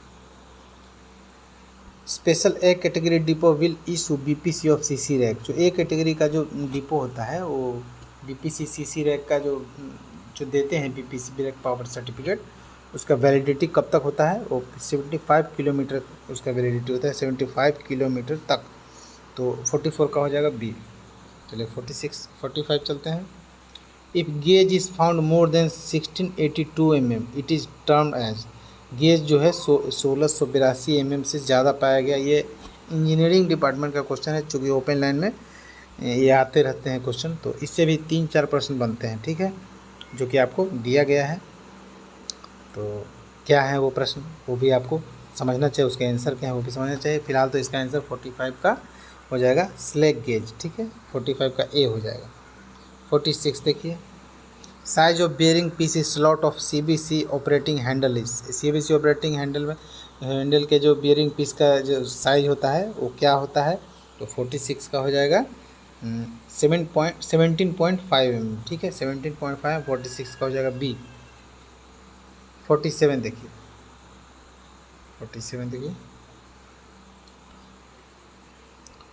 special A category depot will issue BPC of CC rack. जो ए कैटेगरी का जो डिपो होता है वो BPC CC रैक का जो देते हैं BPC रैक पावर सर्टिफिकेट, उसका वैलिडिटी कब तक होता है, वो 75 किलोमीटर उसका वैलिडिटी होता है, 75 किलोमीटर तक। तो 44 का हो जाएगा बी। चलिए 45 चलते हैं। If gauge is found more than 1682 mm it is termed as, gauge जो है 1682 mm से ज़्यादा पाया गया। ये इंजीनियरिंग डिपार्टमेंट का क्वेश्चन है, चूँकि ओपन लाइन में ये आते रहते हैं क्वेश्चन, तो इससे भी 3-4 प्रश्न बनते हैं, ठीक है, जो कि आपको दिया गया है। तो क्या है वो प्रश्न, वो भी आपको समझना चाहिए, उसके आंसर क्या है वो भी समझना चाहिए। फिलहाल तो इसका आंसर 45 का हो जाएगा स्लैग गेज, ठीक है, 45 का ए हो जाएगा। 46 देखिए, size of bearing piece slot of CBC operating handle is, CBC operating handle में हैंडल के जो बेयरिंग पीस का जो साइज होता है वो क्या होता है, तो 46 का हो जाएगा 17.5 mm, ठीक है, 17.5। 46 का हो जाएगा बी। 47 देखिए, 47 देखिए,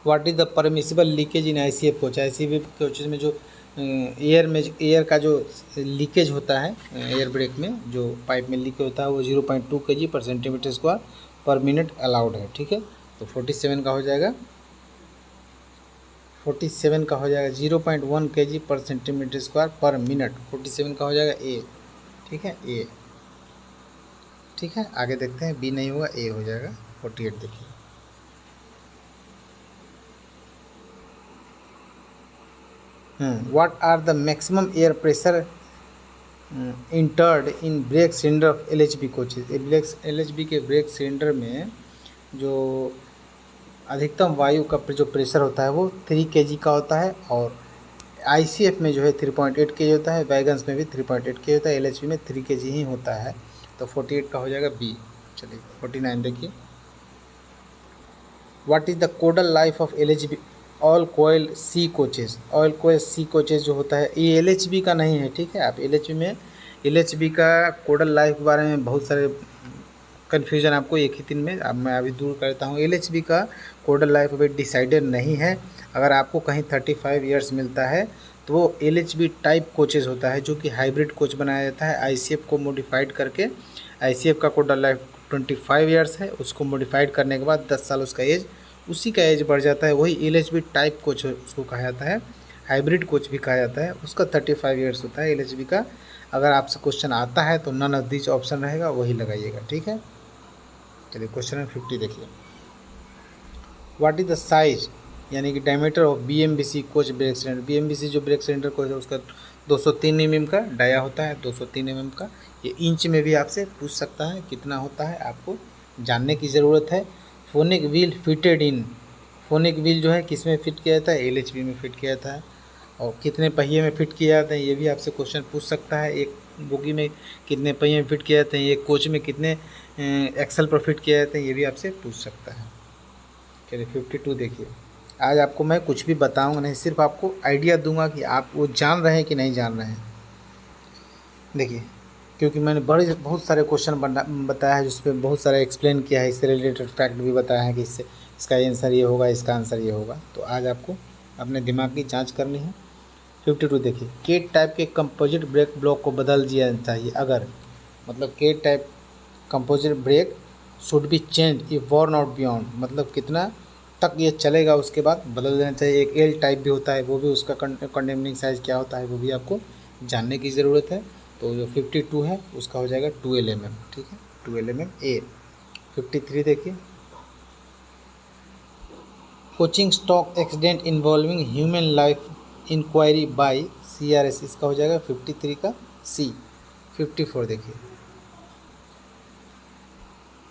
what is the permissible leakage in ICF coach. ICF coaches में जो एयर का जो लीकेज होता है एयर ब्रेक में जो पाइप में लीकेज होता है वो 0.2 kg पर सेंटीमीटर स्क्वायर पर मिनट अलाउड है, ठीक है। तो 47 का हो जाएगा 0.1 kg पर सेंटीमीटर स्क्वायर पर मिनट। 47 का हो जाएगा ए, ठीक है, ए, ठीक है। आगे देखते हैं, बी नहीं होगा, ए हो जाएगा। 48 देखिए, what are the maximum air pressure entered in brake cylinder of LHB coaches. LHB के ब्रेक सिलेंडर में जो अधिकतम वायु का जो प्रेशर होता है वो 3 kg का होता है, और ICF में जो है 3.8 kg होता है, वैगन्स में भी 3.8 kg होता है, LHB में 3 kg ही होता है। तो 48 का हो जाएगा बी। चलिए 49 देखिए, what is the codal life of LHB all coil C coaches. Oil coil C coaches जो होता है ये LHB का नहीं है, ठीक है। आप LHB का कोडल लाइफ के बारे में बहुत सारे कन्फ्यूजन आपको एक ही दिन में अब मैं अभी दूर करता हूँ। LHB का कोडल लाइफ अभी डिसाइडेड नहीं है। अगर आपको कहीं 35 ईयर्स मिलता है तो वो LHB टाइप कोचेज होता है, जो कि हाइब्रिड कोच बनाया जाता है ICF को मॉडिफाइड करके। ICF का कोडल लाइफ 25 ईयर्स है, उसको मॉडिफाइड करने के बाद 10 साल उसका एज, उसी का एज बढ़ जाता है, वही LHB टाइप कोच उसको कहा जाता है, हाइब्रिड कोच भी कहा जाता है। उसका 35 ईयर्स होता है LHB का। अगर आपसे क्वेश्चन आता है तो नन ऑफ दिस ऑप्शन रहेगा, वही लगाइएगा, ठीक है। चलिए क्वेश्चन नंबर 50 देखिए, व्हाट इज़ द साइज यानी कि diameter of BMBC coach brake cylinder. BMBC जो ब्रेक सिलेंडर कोच है उसका 203 mm का डाया होता है, 203 mm का। ये इंच में भी आपसे पूछ सकता है कितना होता है, आपको जानने की ज़रूरत है। Phonic wheel fitted in, phonic wheel जो है किस में फिट किया जाता है, LHB में फिट किया जाता है। और कितने पहिए में फिट किया जाता है ये भी आपसे क्वेश्चन पूछ सकता है। एक बोगी में कितने पहिए में फिट किया जाते हैं, एक कोच में कितने एक्सल पर फिट किया जाते हैं, ये भी आपसे पूछ सकता है। चलिए 52 देखिए, आज आपको मैं कुछ भी बताऊंगा नहीं, सिर्फ आपको आइडिया दूंगा कि आप वो जान रहे हैं कि नहीं जान रहे हैं। देखिए, क्योंकि मैंने बहुत सारे क्वेश्चन बताया है जिस पर बहुत सारा एक्सप्लेन किया है, इससे रिलेटेड फैक्ट भी बताया है कि इसका आंसर ये होगा, इसका आंसर ये होगा। तो आज आपको अपने दिमाग की जांच करनी है। 52 देखिए, केट टाइप के कंपोजिट ब्रेक ब्लॉक को बदल दिया चाहिए अगर, मतलब K type composite brake should be change if worn out beyond, मतलब कितना तक ये चलेगा उसके बाद बदल देना चाहिए। एक एल टाइप भी होता है, वो भी उसका कंडेमनिंग साइज़ क्या होता है वो भी आपको जानने की ज़रूरत है। तो जो 52 है उसका हो जाएगा 12 mm, ठीक है, 12 mm ए। 53 देखिए, coaching stock accident involving human life inquiry by CRS, इसका हो जाएगा 53 का C। 54 देखिए,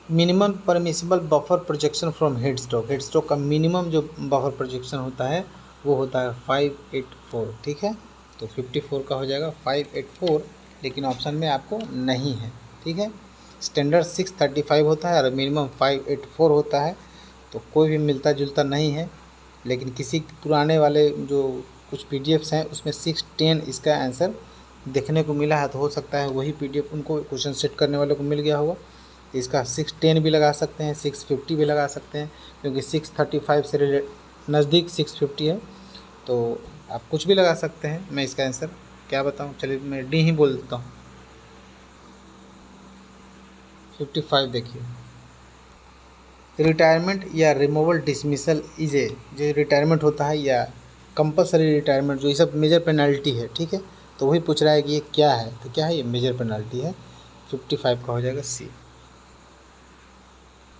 minimum permissible buffer projection from head stock का मिनिमम जो बफर प्रोजेक्शन होता है वो होता है 584, ठीक है। तो 54 का हो जाएगा 584, लेकिन ऑप्शन में आपको नहीं है, ठीक है। स्टैंडर्ड 635 होता है और मिनिमम 584 होता है, तो कोई भी मिलता जुलता नहीं है। लेकिन किसी पुराने वाले जो कुछ PDFs हैं उसमें 610 इसका आंसर देखने को मिला है, तो हो सकता है वही PDF उनको क्वेश्चन सेट करने वाले को मिल गया होगा। इसका 610 भी लगा सकते हैं, 650 भी लगा सकते हैं, क्योंकि 635 से नज़दीक 650 है, तो आप कुछ भी लगा सकते हैं। मैं इसका आंसर क्या बताऊं, चलिए मैं D ही बोल देता हूँ। 55 देखिए, रिटायरमेंट या रिमूवल डिसमिसल इज ए, जो रिटायरमेंट होता है या कंपलसरी रिटायरमेंट, जो ये सब मेजर पेनल्टी है, ठीक है। तो वही पूछ रहा है कि ये क्या है, तो क्या है, ये मेजर पेनल्टी है। 55 का हो जाएगा C।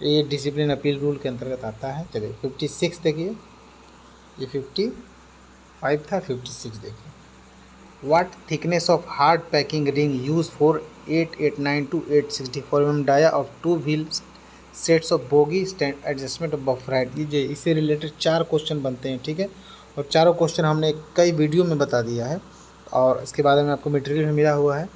ये डिसिप्लिन अपील रूल के अंतर्गत आता है। चलिए 56 देखिए, ये 55 था, 56 देखिए, what thickness of hard packing ring use for 889 to 864 mm dia of 2 wheel sets of bogie stand adjustment of buffer height. ये इससे रिलेटेड 4 क्वेश्चन बनते हैं, ठीक है। और चारों क्वेश्चन हमने कई वीडियो में बता दिया है, और इसके बारे में आपको मटेरियल भी मिला हुआ है।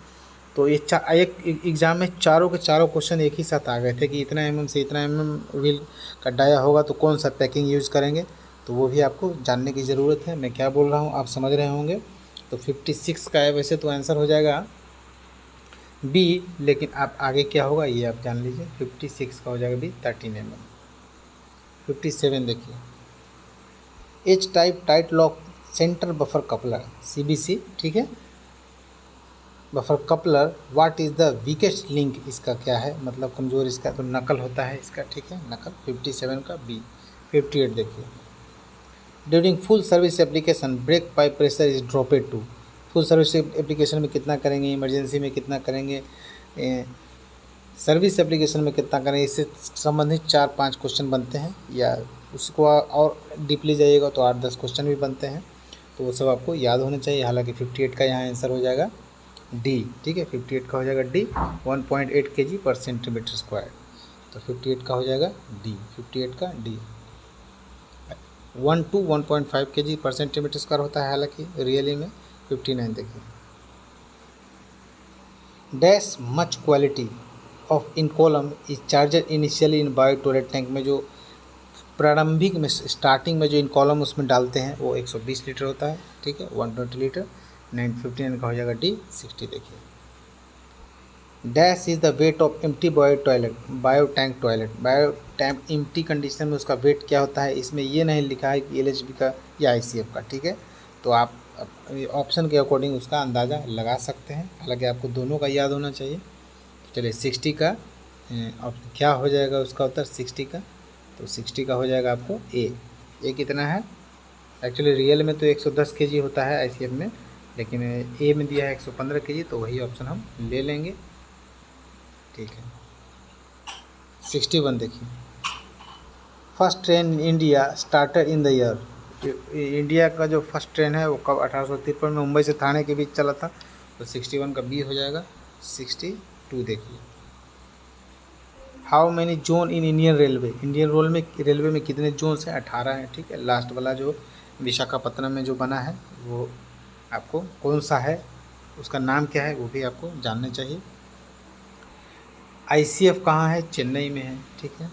तो ये एक एग्ज़ाम में चारों के चारों क्वेश्चन एक ही साथ आ गए थे कि इतना mm से इतना mm व्हील का डाया होगा तो कौन सा पैकिंग यूज़ करेंगे, तो वो भी आपको जानने की ज़रूरत है। मैं क्या बोल रहा हूँ आप समझ रहे होंगे। तो 56 का है, वैसे तो आंसर हो जाएगा B, लेकिन आप आगे क्या होगा ये आप जान लीजिए। 56 का हो जाएगा B, 13 mm। 57 देखिए, H type tight lock centre buffer coupler CBC, ठीक है, buffer coupler, what is the weakest link, इसका क्या है मतलब कमज़ोर, इसका तो नकल होता है इसका, ठीक है, नकल। 57 का B। 58 देखिए, during full service application brake pipe pressure is dropped to. Full service application में कितना करेंगे, इमरजेंसी में कितना करेंगे, सर्विस एप्लीकेशन में कितना करेंगे, इससे संबंधित 4-5 क्वेश्चन बनते हैं, या उसको और डीपली जाइएगा तो 8-10 क्वेश्चन भी बनते हैं, तो वो सब आपको याद होना चाहिए। हालांकि 58 का यहाँ आंसर हो जाएगा D, ठीक है। 58 का हो जाएगा D, 1.8 kg पर सेंटीमीटर स्क्वायर। तो 58 का हो जाएगा D, 58 का D। 1 to 1.5 kg पर सेंटीमीटर स्क्वायर होता है हालांकि रियली में। 59 देखिए, dash much quality of in column is charger initially in bio toilet tank में, जो प्रारंभिक में स्टार्टिंग में जो इन कॉलम उसमें डालते हैं वो 120 लीटर होता है, ठीक है, 120 लीटर। 959 का हो जाएगा D, 60 देखिए, dash is the weight of empty bio tank toilet, bio tank empty condition में उसका वेट क्या होता है, इसमें ये नहीं लिखा है कि LHB का या ICF का, ठीक है। तो आप ऑप्शन के अकॉर्डिंग उसका अंदाज़ा लगा सकते हैं, हालांकि आपको दोनों का याद होना चाहिए। चलिए 60 का क्या हो जाएगा उसका उत्तर 60 का, तो 60 का हो जाएगा आपको A कितना है, एक्चुअली रियल में तो 110 kg होता है ICF में, लेकिन A में दिया है 115 kg, तो वही ऑप्शन हम ले लेंगे, ठीक है। 61 देखिए, first train in India started in the year, India का जो फर्स्ट ट्रेन है वो कब 1853 में मुंबई से थाने के बीच चला था, तो 61 का B हो जाएगा। 62 देखिए, how many zone in Indian railway में कितने जोन्स हैं, 18 हैं, ठीक है। लास्ट वाला जो विशाखापत्तनम में जो बना है वो आपको कौन सा है, उसका नाम क्या है, वो भी आपको जानना चाहिए। ICF कहाँ है, चेन्नई में है, ठीक है।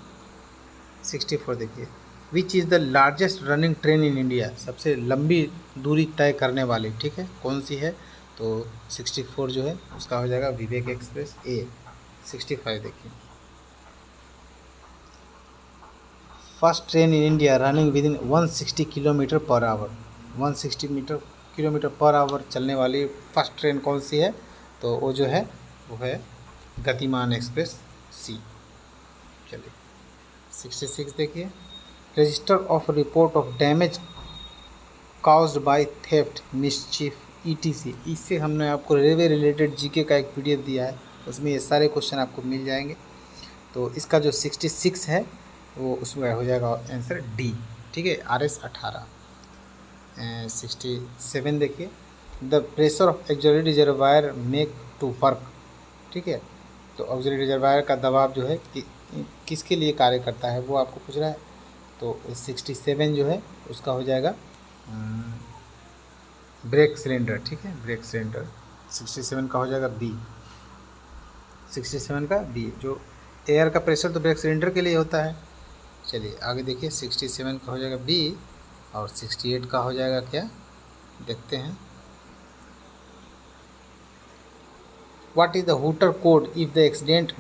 64 देखिए, which is the largest running train in India, सबसे लंबी दूरी तय करने वाली, ठीक है, कौन सी है, तो 64 जो है उसका हो जाएगा विवेक एक्सप्रेस A। 65 देखिए, first train in India running with in 160 kilometre per hour, 160 kilometre per hour चलने वाली फर्स्ट ट्रेन कौन सी है, तो वो जो है वो है गतिमान एक्सप्रेस C। चलिए 66 देखिए, register of report of damage caused by theft mischief ETC, इससे हमने आपको रेलवे रिलेटेड GK का एक PDF दिया है, उसमें ये सारे क्वेश्चन आपको मिल जाएंगे। तो इसका जो 66 है वो उसमें हो जाएगा आंसर डी। ठीक है, RS 18। 67 देखिए, the pressure of auxiliary reservoir make to work. ठीक है, तो ऑक्सिलरी रिजर्वायर का दबाव जो है कि किसके लिए कार्य करता है वो आपको पूछ रहा है। तो 67 जो है उसका हो जाएगा ब्रेक सिलेंडर। ठीक है, ब्रेक सिलेंडर 67 का हो जाएगा बी। 67 का बी, जो एयर का प्रेशर तो ब्रेक सिलेंडर के लिए होता है। चलिए आगे देखिए, 67 का हो जाएगा बी और 68 का हो जाएगा क्या, देखते हैं। What is the hooter code if the accident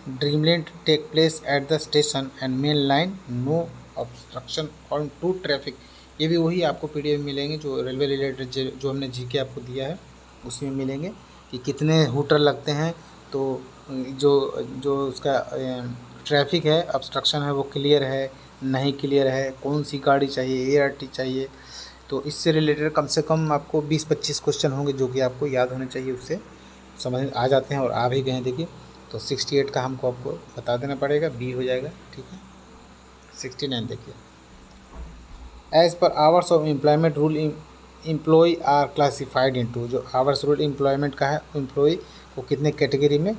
dreamland take place at the station and main line no obstruction on to traffic. ये भी वही आपको PDF मिलेंगे जो रेलवे रिलेटेड जो हमने GK आपको दिया है उसमें मिलेंगे कि कितने हूटर लगते हैं। तो जो जो उसका ट्रैफिक है, ऑब्स्ट्रक्शन है, वो क्लियर है नहीं क्लियर है, कौन सी गाड़ी चाहिए, ART चाहिए। तो इससे रिलेटेड कम से कम आपको 20-25 क्वेश्चन होंगे जो कि आपको याद होने चाहिए, उससे समझ आ जाते हैं और आ भी गए हैं। देखिए, तो 68 का हमको आपको बता देना पड़ेगा, बी हो जाएगा। ठीक है, 69 देखिए, as per hours of employment rule employee are classified into. जो आवर्स रूल एम्प्लॉयमेंट का है, एम्प्लॉय को कितने कैटेगरी में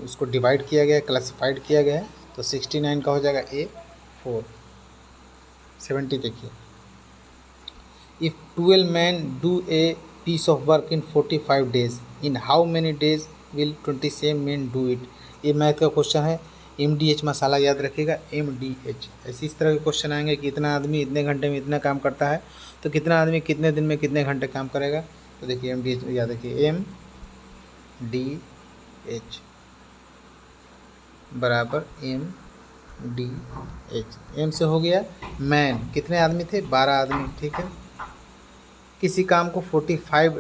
उसको डिवाइड किया गया है, क्लासिफाइड किया गया है। तो 69 का हो जाएगा A4। 70 देखिए, if 12 men do a piece of work in 45 days, in how many days will 27 men do it। ये मैथ का क्वेश्चन है। MDH मसाला याद रखिएगा, MDH। ऐसे इस तरह के क्वेश्चन आएंगे कि इतना आदमी इतने घंटे में इतना काम करता है, तो कितना आदमी कितने दिन में कितने घंटे काम करेगा। तो देखिए MDH याद रखिए, MDH बराबर MDH। M से हो गया मैन, कितने आदमी थे, 12 आदमी। ठीक है, किसी काम को 45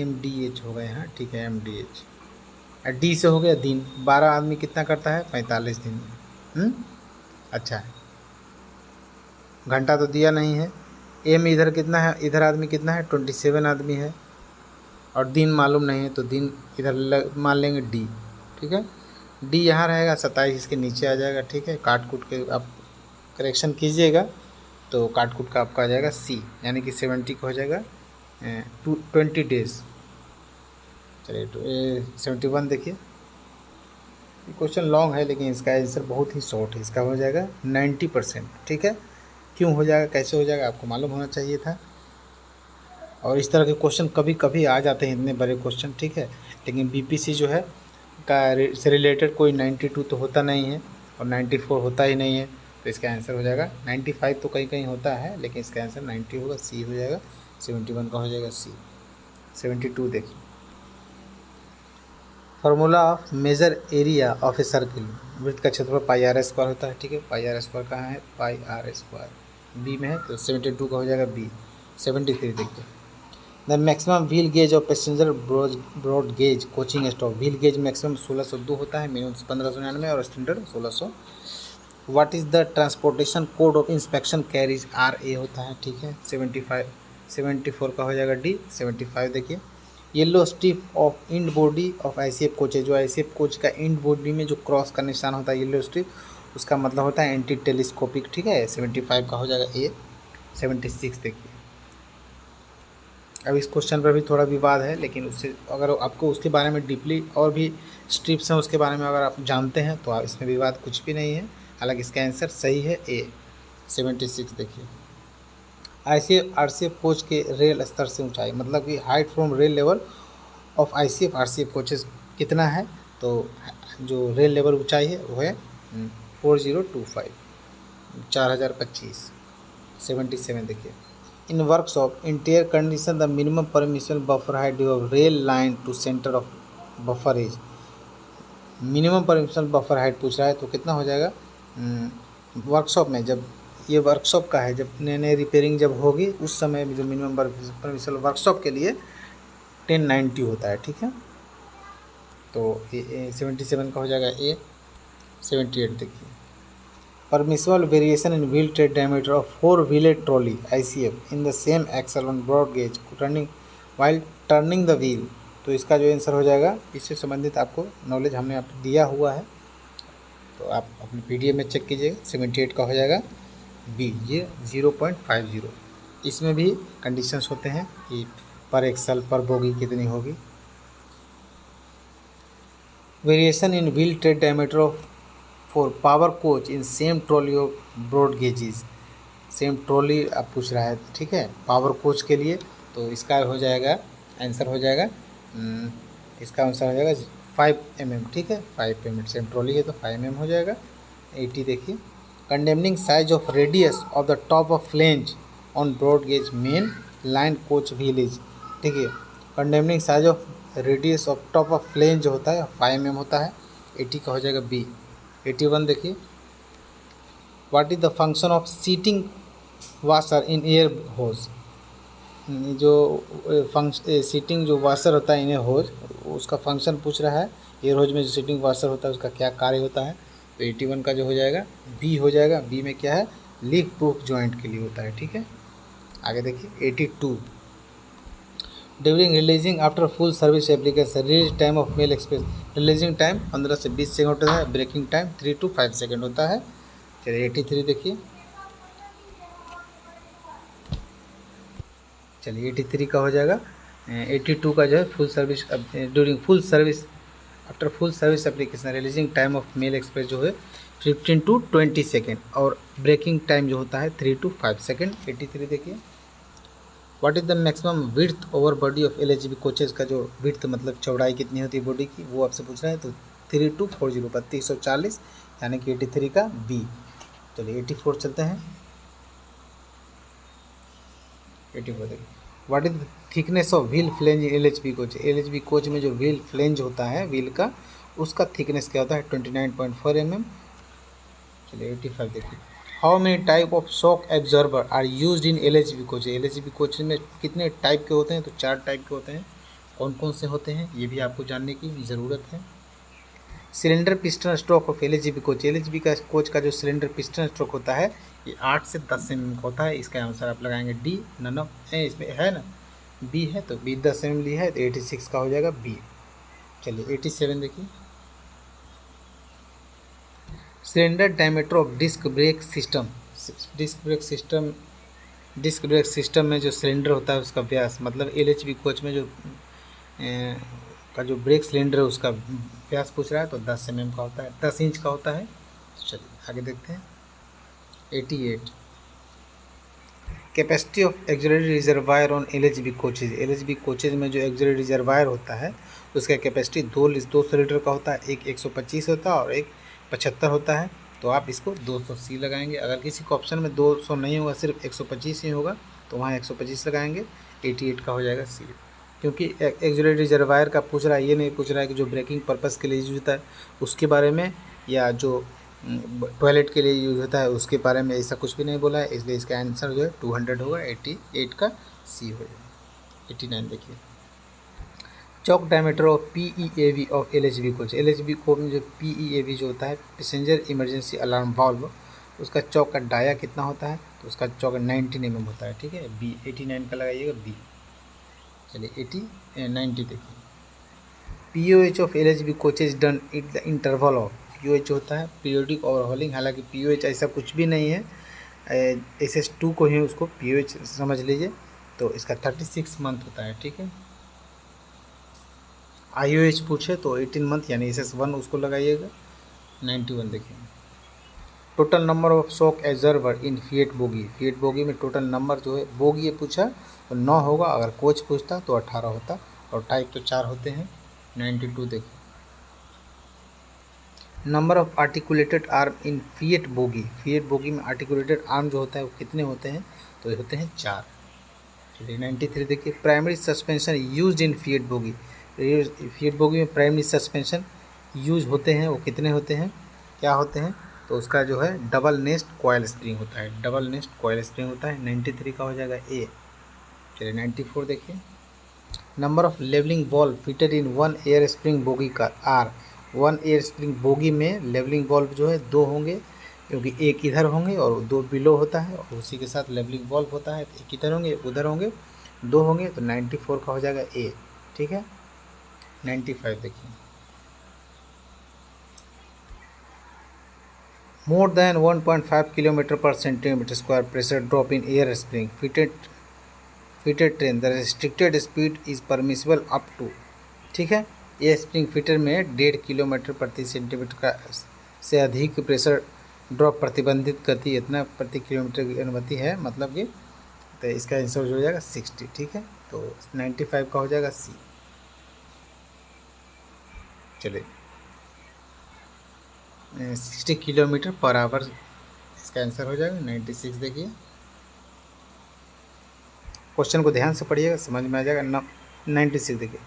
MDH हो गए हैं। ठीक है, MDH। D से हो गया दिन, 12 आदमी कितना करता है, 45 दिन। अच्छा है, घंटा तो दिया नहीं है। M इधर कितना है, इधर आदमी कितना है, 27 आदमी है, और दिन मालूम नहीं है, तो दिन इधर मान लेंगे D। ठीक है, D यहाँ रहेगा, 27 इसके नीचे आ जाएगा। ठीक है, काट कूट के आप करेक्शन कीजिएगा, तो काट कूट का आपका आ जाएगा C, यानी कि 70 का हो जाएगा 20 डेज। चलिए 71 देखिए, क्वेश्चन लॉन्ग है लेकिन इसका आंसर बहुत ही शॉर्ट है। इसका हो जाएगा 90%। ठीक है, क्यों हो जाएगा, कैसे हो जाएगा, आपको मालूम होना चाहिए था। और इस तरह के क्वेश्चन कभी कभी आ जाते हैं, इतने बड़े क्वेश्चन। ठीक है, लेकिन BPC जो है का से रिलेटेड कोई 92 तो होता नहीं है और 94 होता ही नहीं है। तो इसका आंसर हो जाएगा 95 तो कहीं कहीं होता है, लेकिन इसका आंसर 90 होगा, C हो जाएगा। 71 का हो जाएगा C। 72 देखिए, formula of measure area of a circle. वृत्त का क्षेत्रफल πr² होता है। ठीक है, πr² कहाँ है, πr² B में है, तो 72 का हो जाएगा B। 73 देखिए, the maximum wheel gauge of passenger broad gauge coaching stock. Wheel gauge maximum 1602 होता है, मिनिमम 1599 और standard 1600। What is the transportation code of inspection carriage, RA होता है। ठीक है, 74 का हो जाएगा D। 75 देखिए, yellow strip of end body of ICF coach है। जो ICF कोच का इंड बॉडी में जो क्रॉस का निशान होता है येलो स्ट्रिप, उसका मतलब होता है एंटी टेलीस्कोपिक। ठीक है, 75 का हो जाएगा A। 76 देखिए, अब इस क्वेश्चन पर भी थोड़ा विवाद है, लेकिन उससे अगर आपको उसके बारे में डीपली और भी स्ट्रिप्स हैं उसके बारे में अगर आप जानते हैं तो इसमें विवाद कुछ भी नहीं है। हालांकि इसका आंसर सही है A। 76 देखिए, ICF RCF कोच के रेल स्तर से ऊंचाई, मतलब कि height from rail level of ICF RCF coaches कितना है। तो जो रेल लेवल ऊंचाई है वो है 4025, 4025। 77 देखिए, in workshop interior condition the minimum permission buffer height of rail line to centre of buffer as. Minimum permission buffer height पूछ रहा है, तो कितना हो जाएगा वर्कशॉप में, जब ये वर्कशॉप का है, जब नए नए रिपेयरिंग जब होगी उस समय जो मिनिमम परमिशन वर्कशॉप के लिए 1090 होता है। ठीक है, तो 77 का हो जाएगा A। 78 देखिए, permissible variation in wheel tread diameter of 4 wheeled trolley ICF in the same axle on broad gauge turning while turning the wheel. तो इसका जो आंसर हो जाएगा, इससे संबंधित आपको नॉलेज हमने आपको दिया हुआ है, तो आप अपने PDF में चेक कीजिएगा। 78 का हो जाएगा बी, ये 0.50। इसमें भी कंडीशंस होते हैं कि पर एक्सल पर बोगी कितनी होगी। Variation in wheel tread diameter of four power coach in same trolley of broad gauges. Same trolley आप पूछ रहा है, ठीक है, पावर कोच के लिए। तो इसका हो जाएगा आंसर हो जाएगा इसका आंसर हो जाएगा 5 mm, ठीक है, 5 mm। सेम ट्रॉली है तो 5 mm हो जाएगा। 80 देखिए, condemning size of radius of the top of flange on broad gauge main line coach wheel, ठीक है। Condemning size of radius of top of flange जो होता है 5 mm होता है। 80 का हो जाएगा बी। 81 देखिए, what is the function of seating washer in air hose. जो सीटिंग जो वाशर होता है इन एयर होज, उसका फंक्शन पूछ रहा है। एयर होज में जो सीटिंग वाशर होता है उसका क्या कार्य होता है। तो 81 का जो हो जाएगा बी हो जाएगा। बी में क्या है, लीक प्रूफ जॉइंट के लिए होता है, ठीक है। आगे देखिए 82, during releasing after full service application release time of male express. Releasing time 15 से 20 सेकंड होता है, ब्रेकिंग टाइम 3 to 5 सेकंड होता है। चलिए 83 देखिए, चलिए 83 का हो जाएगा 82 का जो है full service during full service after full service application releasing time of male express जो है 15 to 20 सेकेंड और ब्रेकिंग टाइम जो होता है 3 to 5 सेकेंड। 83 देखिए, what is the maximum width over body of LHB coaches का जो विड्थ मतलब चौड़ाई कितनी होती है बॉडी की, वो आपसे पूछ रहा है। तो 3240 3240 यानी कि 83 का बी। चलिए 84 चलते हैं। 84 देखिए, what is thickness of wheel flange in LHB coach. LHB coach में जो व्हील फ्लेंज होता है व्हील का, उसका थिकनेस क्या होता है 29.4 mm। चलिए 85 देखिए, how many type of shock absorber are used in LHB coach. LHB coach में कितने टाइप के होते हैं, तो 4 टाइप के होते हैं। कौन कौन से होते हैं ये भी आपको जानने की ज़रूरत है। Cylinder piston stroke of LHB coach. LHB का कोच का जो सिलेंडर पिस्टन स्ट्रोक होता है ये 8 से 10 mm का होता है। इसका आंसर आप लगाएंगे डी। नन ऑफ इसमें है ना, बी है तो बी 10 mm लिया है तो 86 का हो जाएगा बी। चलिए 87 देखिए, cylinder diameter of disc brake system. Disc brake system में जो सिलेंडर होता है उसका व्यास, मतलब LHB कोच में जो का जो ब्रेक सिलेंडर है उसका व्यास पूछ रहा है तो 10 mm का होता है, 10 इंच का होता है। चलिए आगे देखते हैं। 88, capacity of axillary reservoir on LHB coaches. LHB coaches में जो एक्सिलरी रिजर्वायर होता है उसका कैपेसिटी 200 लीटर का होता है। एक 125 होता है और एक 75 होता है। तो आप इसको 200C लगाएंगे। अगर किसी को ऑप्शन में 200 नहीं होगा, सिर्फ 125 ही होगा, तो वहाँ 125 लगाएंगे। 88 का हो जाएगा सी, क्योंकि एक्सिलरी रिजर्वायर का पूछ रहा है, ये नहीं पूछ रहा है कि जो ब्रेकिंग पर्पज़ के लिए यूज होता है उसके बारे में, या जो टॉयलेट के लिए यूज होता है उसके बारे में, ऐसा कुछ भी नहीं बोला है। इसलिए इसका आंसर जो है 200 होगा। 88 का सी हो जाएगा। 89 देखिए, choke diameter of PEAV of LHB coach. LHB coach में जो PEAV जो होता है पैसेंजर इमरजेंसी अलार्म वाल्व, उसका चौक का डाया कितना होता है, तो उसका चौक 19 mm होता है, ठीक है। बी 89 का लगाइएगा बी। चलिए 90 देखिए, POH of LHB coaches done it the interval of. POH होता है पीरियोडिक ओवरहॉलिंग, हालांकि POH ऐसा कुछ भी नहीं है, SS2 को ही उसको POH समझ लीजिए। तो इसका 36 मंथ होता है, ठीक है। IOH पूछे तो 18 मंथ यानी SS1 उसको लगाइएगा। 91 देखिए, total number of shock absorber in fiat bogie. Fiat bogie में टोटल नंबर जो है, बोगी पूछा तो 9 होगा, अगर कोच पूछता तो 18 होता, और टाइप तो 4 होते हैं। 92 देखिए, number of articulated arm in fiat bogie. Fiat bogie में आर्टिकुलेटेड आर्म जो होता है वो कितने होते हैं, तो ये होते हैं 4। चलिए 93 देखिए, primary suspension used in fiat bogie. Fiat bogie में प्राइमरी सस्पेंशन यूज होते हैं, वो कितने होते हैं, क्या होते हैं, तो उसका जो है डबल नेस्ट कॉयल स्प्रिंग होता है। डबल नेस्ट कॉयल स्प्रिंग होता है। 93 का हो जाएगा ए। चलिए 94 देखिए, number of levelling valve fitted in 1 air spring bogie का आर। 1 एयर स्प्रिंग बोगी में लेवलिंग वॉल्व जो है 2 होंगे, क्योंकि एक इधर होंगे और 2 बिलो होता है, और उसी के साथ लेवलिंग वॉल्व होता है। एक इधर होंगे एक उधर होंगे, 2 होंगे, तो 94 का हो जाएगा ए, ठीक है। 95 देखिए। More than 1.5 kilometre per centimetre square pressure drop in air spring fitted train the restricted speed is permissible up to, ठीक है। एयर स्प्रिंग फिटर में 1.5 किलोमीटर प्रति सेंटीमीटर का से अधिक प्रेशर ड्रॉप प्रतिबंधित गति इतना प्रति किलोमीटर की अनुमति है, मतलब कि तो इसका आंसर हो जाएगा 60, ठीक है। तो 95 का हो जाएगा सी। चलिए 60 किलोमीटर पर आवर इसका आंसर हो जाएगा 96। देखिए क्वेश्चन को ध्यान से पढ़िएगा, समझ में आ जाएगा। 96 देखिए,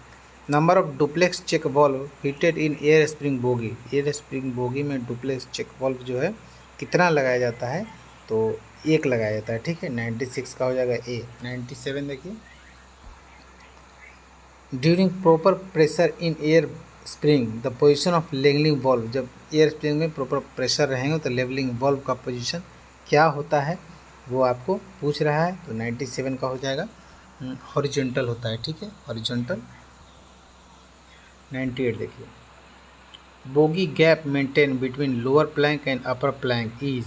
number of duplex check valve fitted in air spring bogie. Air spring bogie में डुप्लेक्स चेक वॉल्व जो है कितना लगाया जाता है, तो एक लगाया जाता है, ठीक है। 96 का हो जाएगा ए। 97 देखिए, during proper pressure in air spring the position of levelling valve. जब एयर स्प्रिंग में प्रॉपर प्रेशर रहेंगे तो लेवलिंग वॉल्व का पोजीशन क्या होता है वो आपको पूछ रहा है। तो 97 का हो जाएगा हॉरिजॉन्टल होता है, ठीक है, हॉरिजॉन्टल। 98 देखिए, bogie gap maintain between lower plank and upper plank is.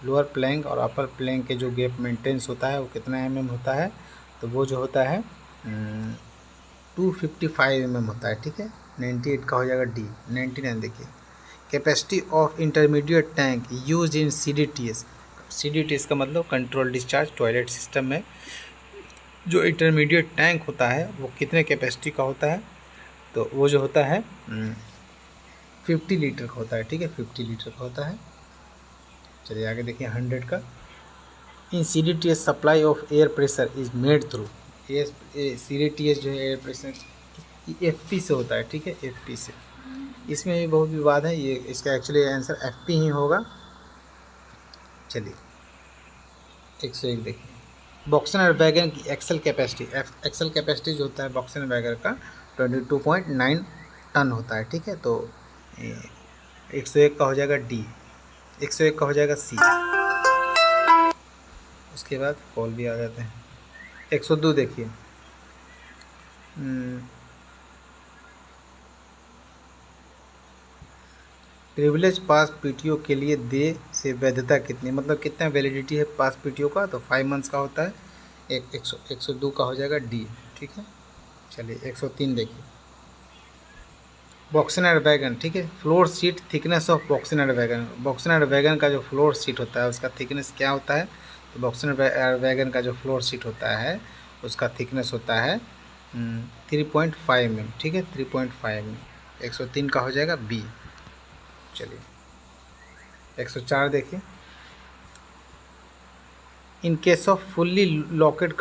Lower plank और अपर प्लैंक के जो गैप मेंटेन्स होता है वो कितना mm होता है, तो वो जो होता है 255 mm होता है, ठीक है। 98 का हो जाएगा डी। 99 देखिए, capacity of intermediate tank use in CDTS। CDTS का मतलब कंट्रोल डिस्चार्ज टॉयलेट सिस्टम में जो इंटरमीडिएट टैंक होता है वो कितने कैपेसिटी का होता है, तो वो जो होता है 50 लीटर का होता है, ठीक है, 50 लीटर का होता है। चलिए आगे देखिए 100 का, इन CDTS supply of air pressure is made through. CDTS जो है एयर प्रेशर FP से होता है, ठीक है, FP से। इसमें भी बहुत विवाद है, ये इसका एक्चुअली आंसर FP ही होगा। चलिए 101 देखिए, बॉक्सर वैगन की एक्सल कैपेसिटी जो होता है बॉक्सर वैगन का 22.9 टन होता है, ठीक है। तो 101 का हो जाएगा डी। 101 का हो जाएगा सी। उसके बाद कॉल भी आ जाते हैं। 102 देखिए, प्रिविलेज पास PTO के लिए दे से वैधता कितनी, मतलब कितना वैलिडिटी है पास PTO का, तो 5 मंथ्स का होता है। 102 का हो जाएगा डी, ठीक है। चलिए 103 देखिए, बॉक्सनर वैगन, ठीक है, floor sheet thickness of BOXNR wagon. BOXNR wagon का जो फ्लोर सीट होता है उसका थिकनेस क्या होता है, तो बॉक्सनर वैगन का जो फ्लोर सीट होता है उसका थिकनेस होता है 3.5 mm, ठीक है, 3.5 mm। 103 का हो जाएगा बी। चलिए 104 देखिए, in case of fully locked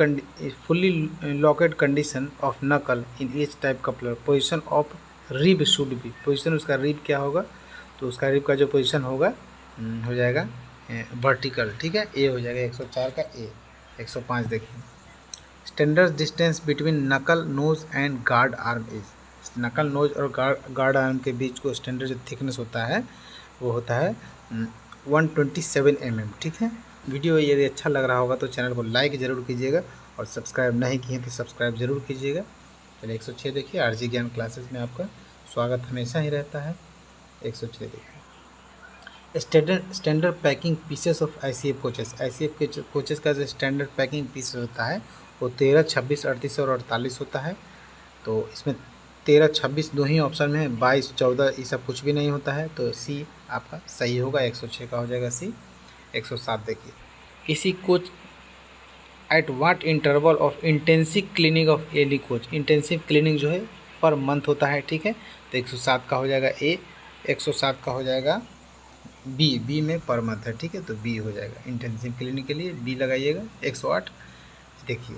condition of knuckle in each type coupler position of rib should be. Position उसका रिब क्या होगा, तो उसका रिब का जो पोजीशन होगा हो जाएगा वर्टिकल, ठीक है, ए हो जाएगा 104 का ए। 105 देखिए, standard distance between knuckle nose and guard arm is. Knuckle nose और गार्ड आर्म के बीच को स्टैंडर्ड जो थिकनेस होता है वो होता है 127 mm, ठीक है। वीडियो यदि अच्छा लग रहा होगा तो चैनल को लाइक ज़रूर कीजिएगा और सब्सक्राइब नहीं किए तो सब्सक्राइब ज़रूर कीजिएगा। पहले 106 देखिए, RG ज्ञान क्लासेस में आपका स्वागत हमेशा ही रहता है। 106 देखिए, standard packing pieces of ICF coaches. ICF के कोचेस का जो स्टैंडर्ड पैकिंग पीस होता है वो 13, 26, 38 और 48 होता है। तो इसमें 13, 26 दो ही ऑप्शन में है, 22, 14 ये सब कुछ भी नहीं होता है, तो सी आपका सही होगा। 106 का हो जाएगा सी। 107 देखिए, किसी coach at what interval of intensive cleaning of ally coach. Intensive cleaning जो है पर मंथ होता है, ठीक है। तो 107 का हो जाएगा ए। 107 का हो जाएगा बी में पर मंथ है, ठीक है, तो बी हो जाएगा। इंटेंसिव क्लीनिंग के लिए बी लगाइएगा। 108 देखिए,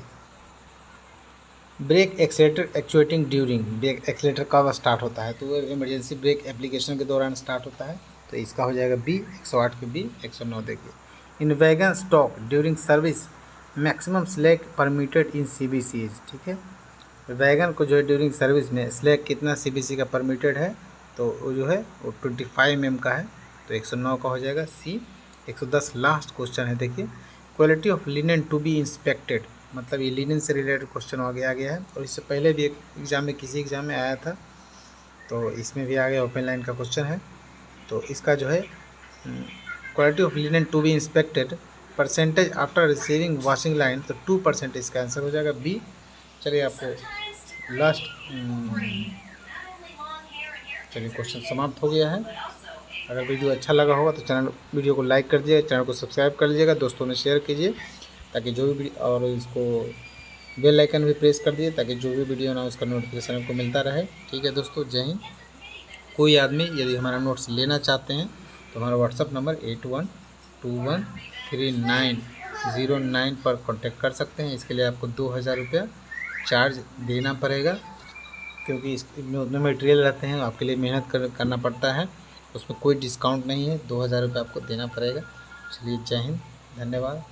brake accelerator actuating during. Brake accelerator कब स्टार्ट होता है, तो वो इमरजेंसी ब्रेक एप्लीकेशन के दौरान स्टार्ट होता है, तो इसका हो जाएगा बी। 108 के बी। 109 देखिए, in wagon stock during service maximum slack permitted in CBCs, ठीक है। वैगन को जो है ड्यूरिंग सर्विस में स्लैक कितना CBC का परमिटेड है, तो वो जो है वो 25 mm का है, तो 109 का हो जाएगा सी। 110 लास्ट क्वेश्चन है देखिए, quality of linen to be inspected, मतलब ये लिनेन से रिलेटेड क्वेश्चन आ गया है और इससे पहले भी एक एग्जाम में किसी एग्जाम में आया था। तो इसमें भी आ गया, ओपन लाइन का क्वेश्चन है। तो इसका जो है quality of linen to be inspected percentage after receiving washing line, तो 2% इसका आंसर हो जाएगा बी। चलिए आपको लास्ट चलिए क्वेश्चन समाप्त हो गया है। अगर वीडियो अच्छा लगा होगा तो वीडियो को लाइक कर दीजिएगा, चैनल को सब्सक्राइब कर लीजिएगा, दोस्तों में शेयर कीजिए ताकि जो भी, और इसको बेल आइकन भी प्रेस कर दीजिए ताकि जो भी वीडियो ना उसका नोटिफिकेशन आपको मिलता रहे। ठीक है दोस्तों, जय हिंद। कोई आदमी यदि हमारा नोट्स लेना चाहते हैं तो हमारा व्हाट्सअप नंबर 81213909 पर कॉन्टेक्ट कर सकते हैं। इसके लिए आपको 2000 रुपया चार्ज देना पड़ेगा, क्योंकि इसमें उतने मटेरियल रहते हैं, आपके लिए मेहनत करना पड़ता है, उसमें कोई डिस्काउंट नहीं है, 2000 रुपये आपको देना पड़ेगा। चलिए जय हिंद, धन्यवाद।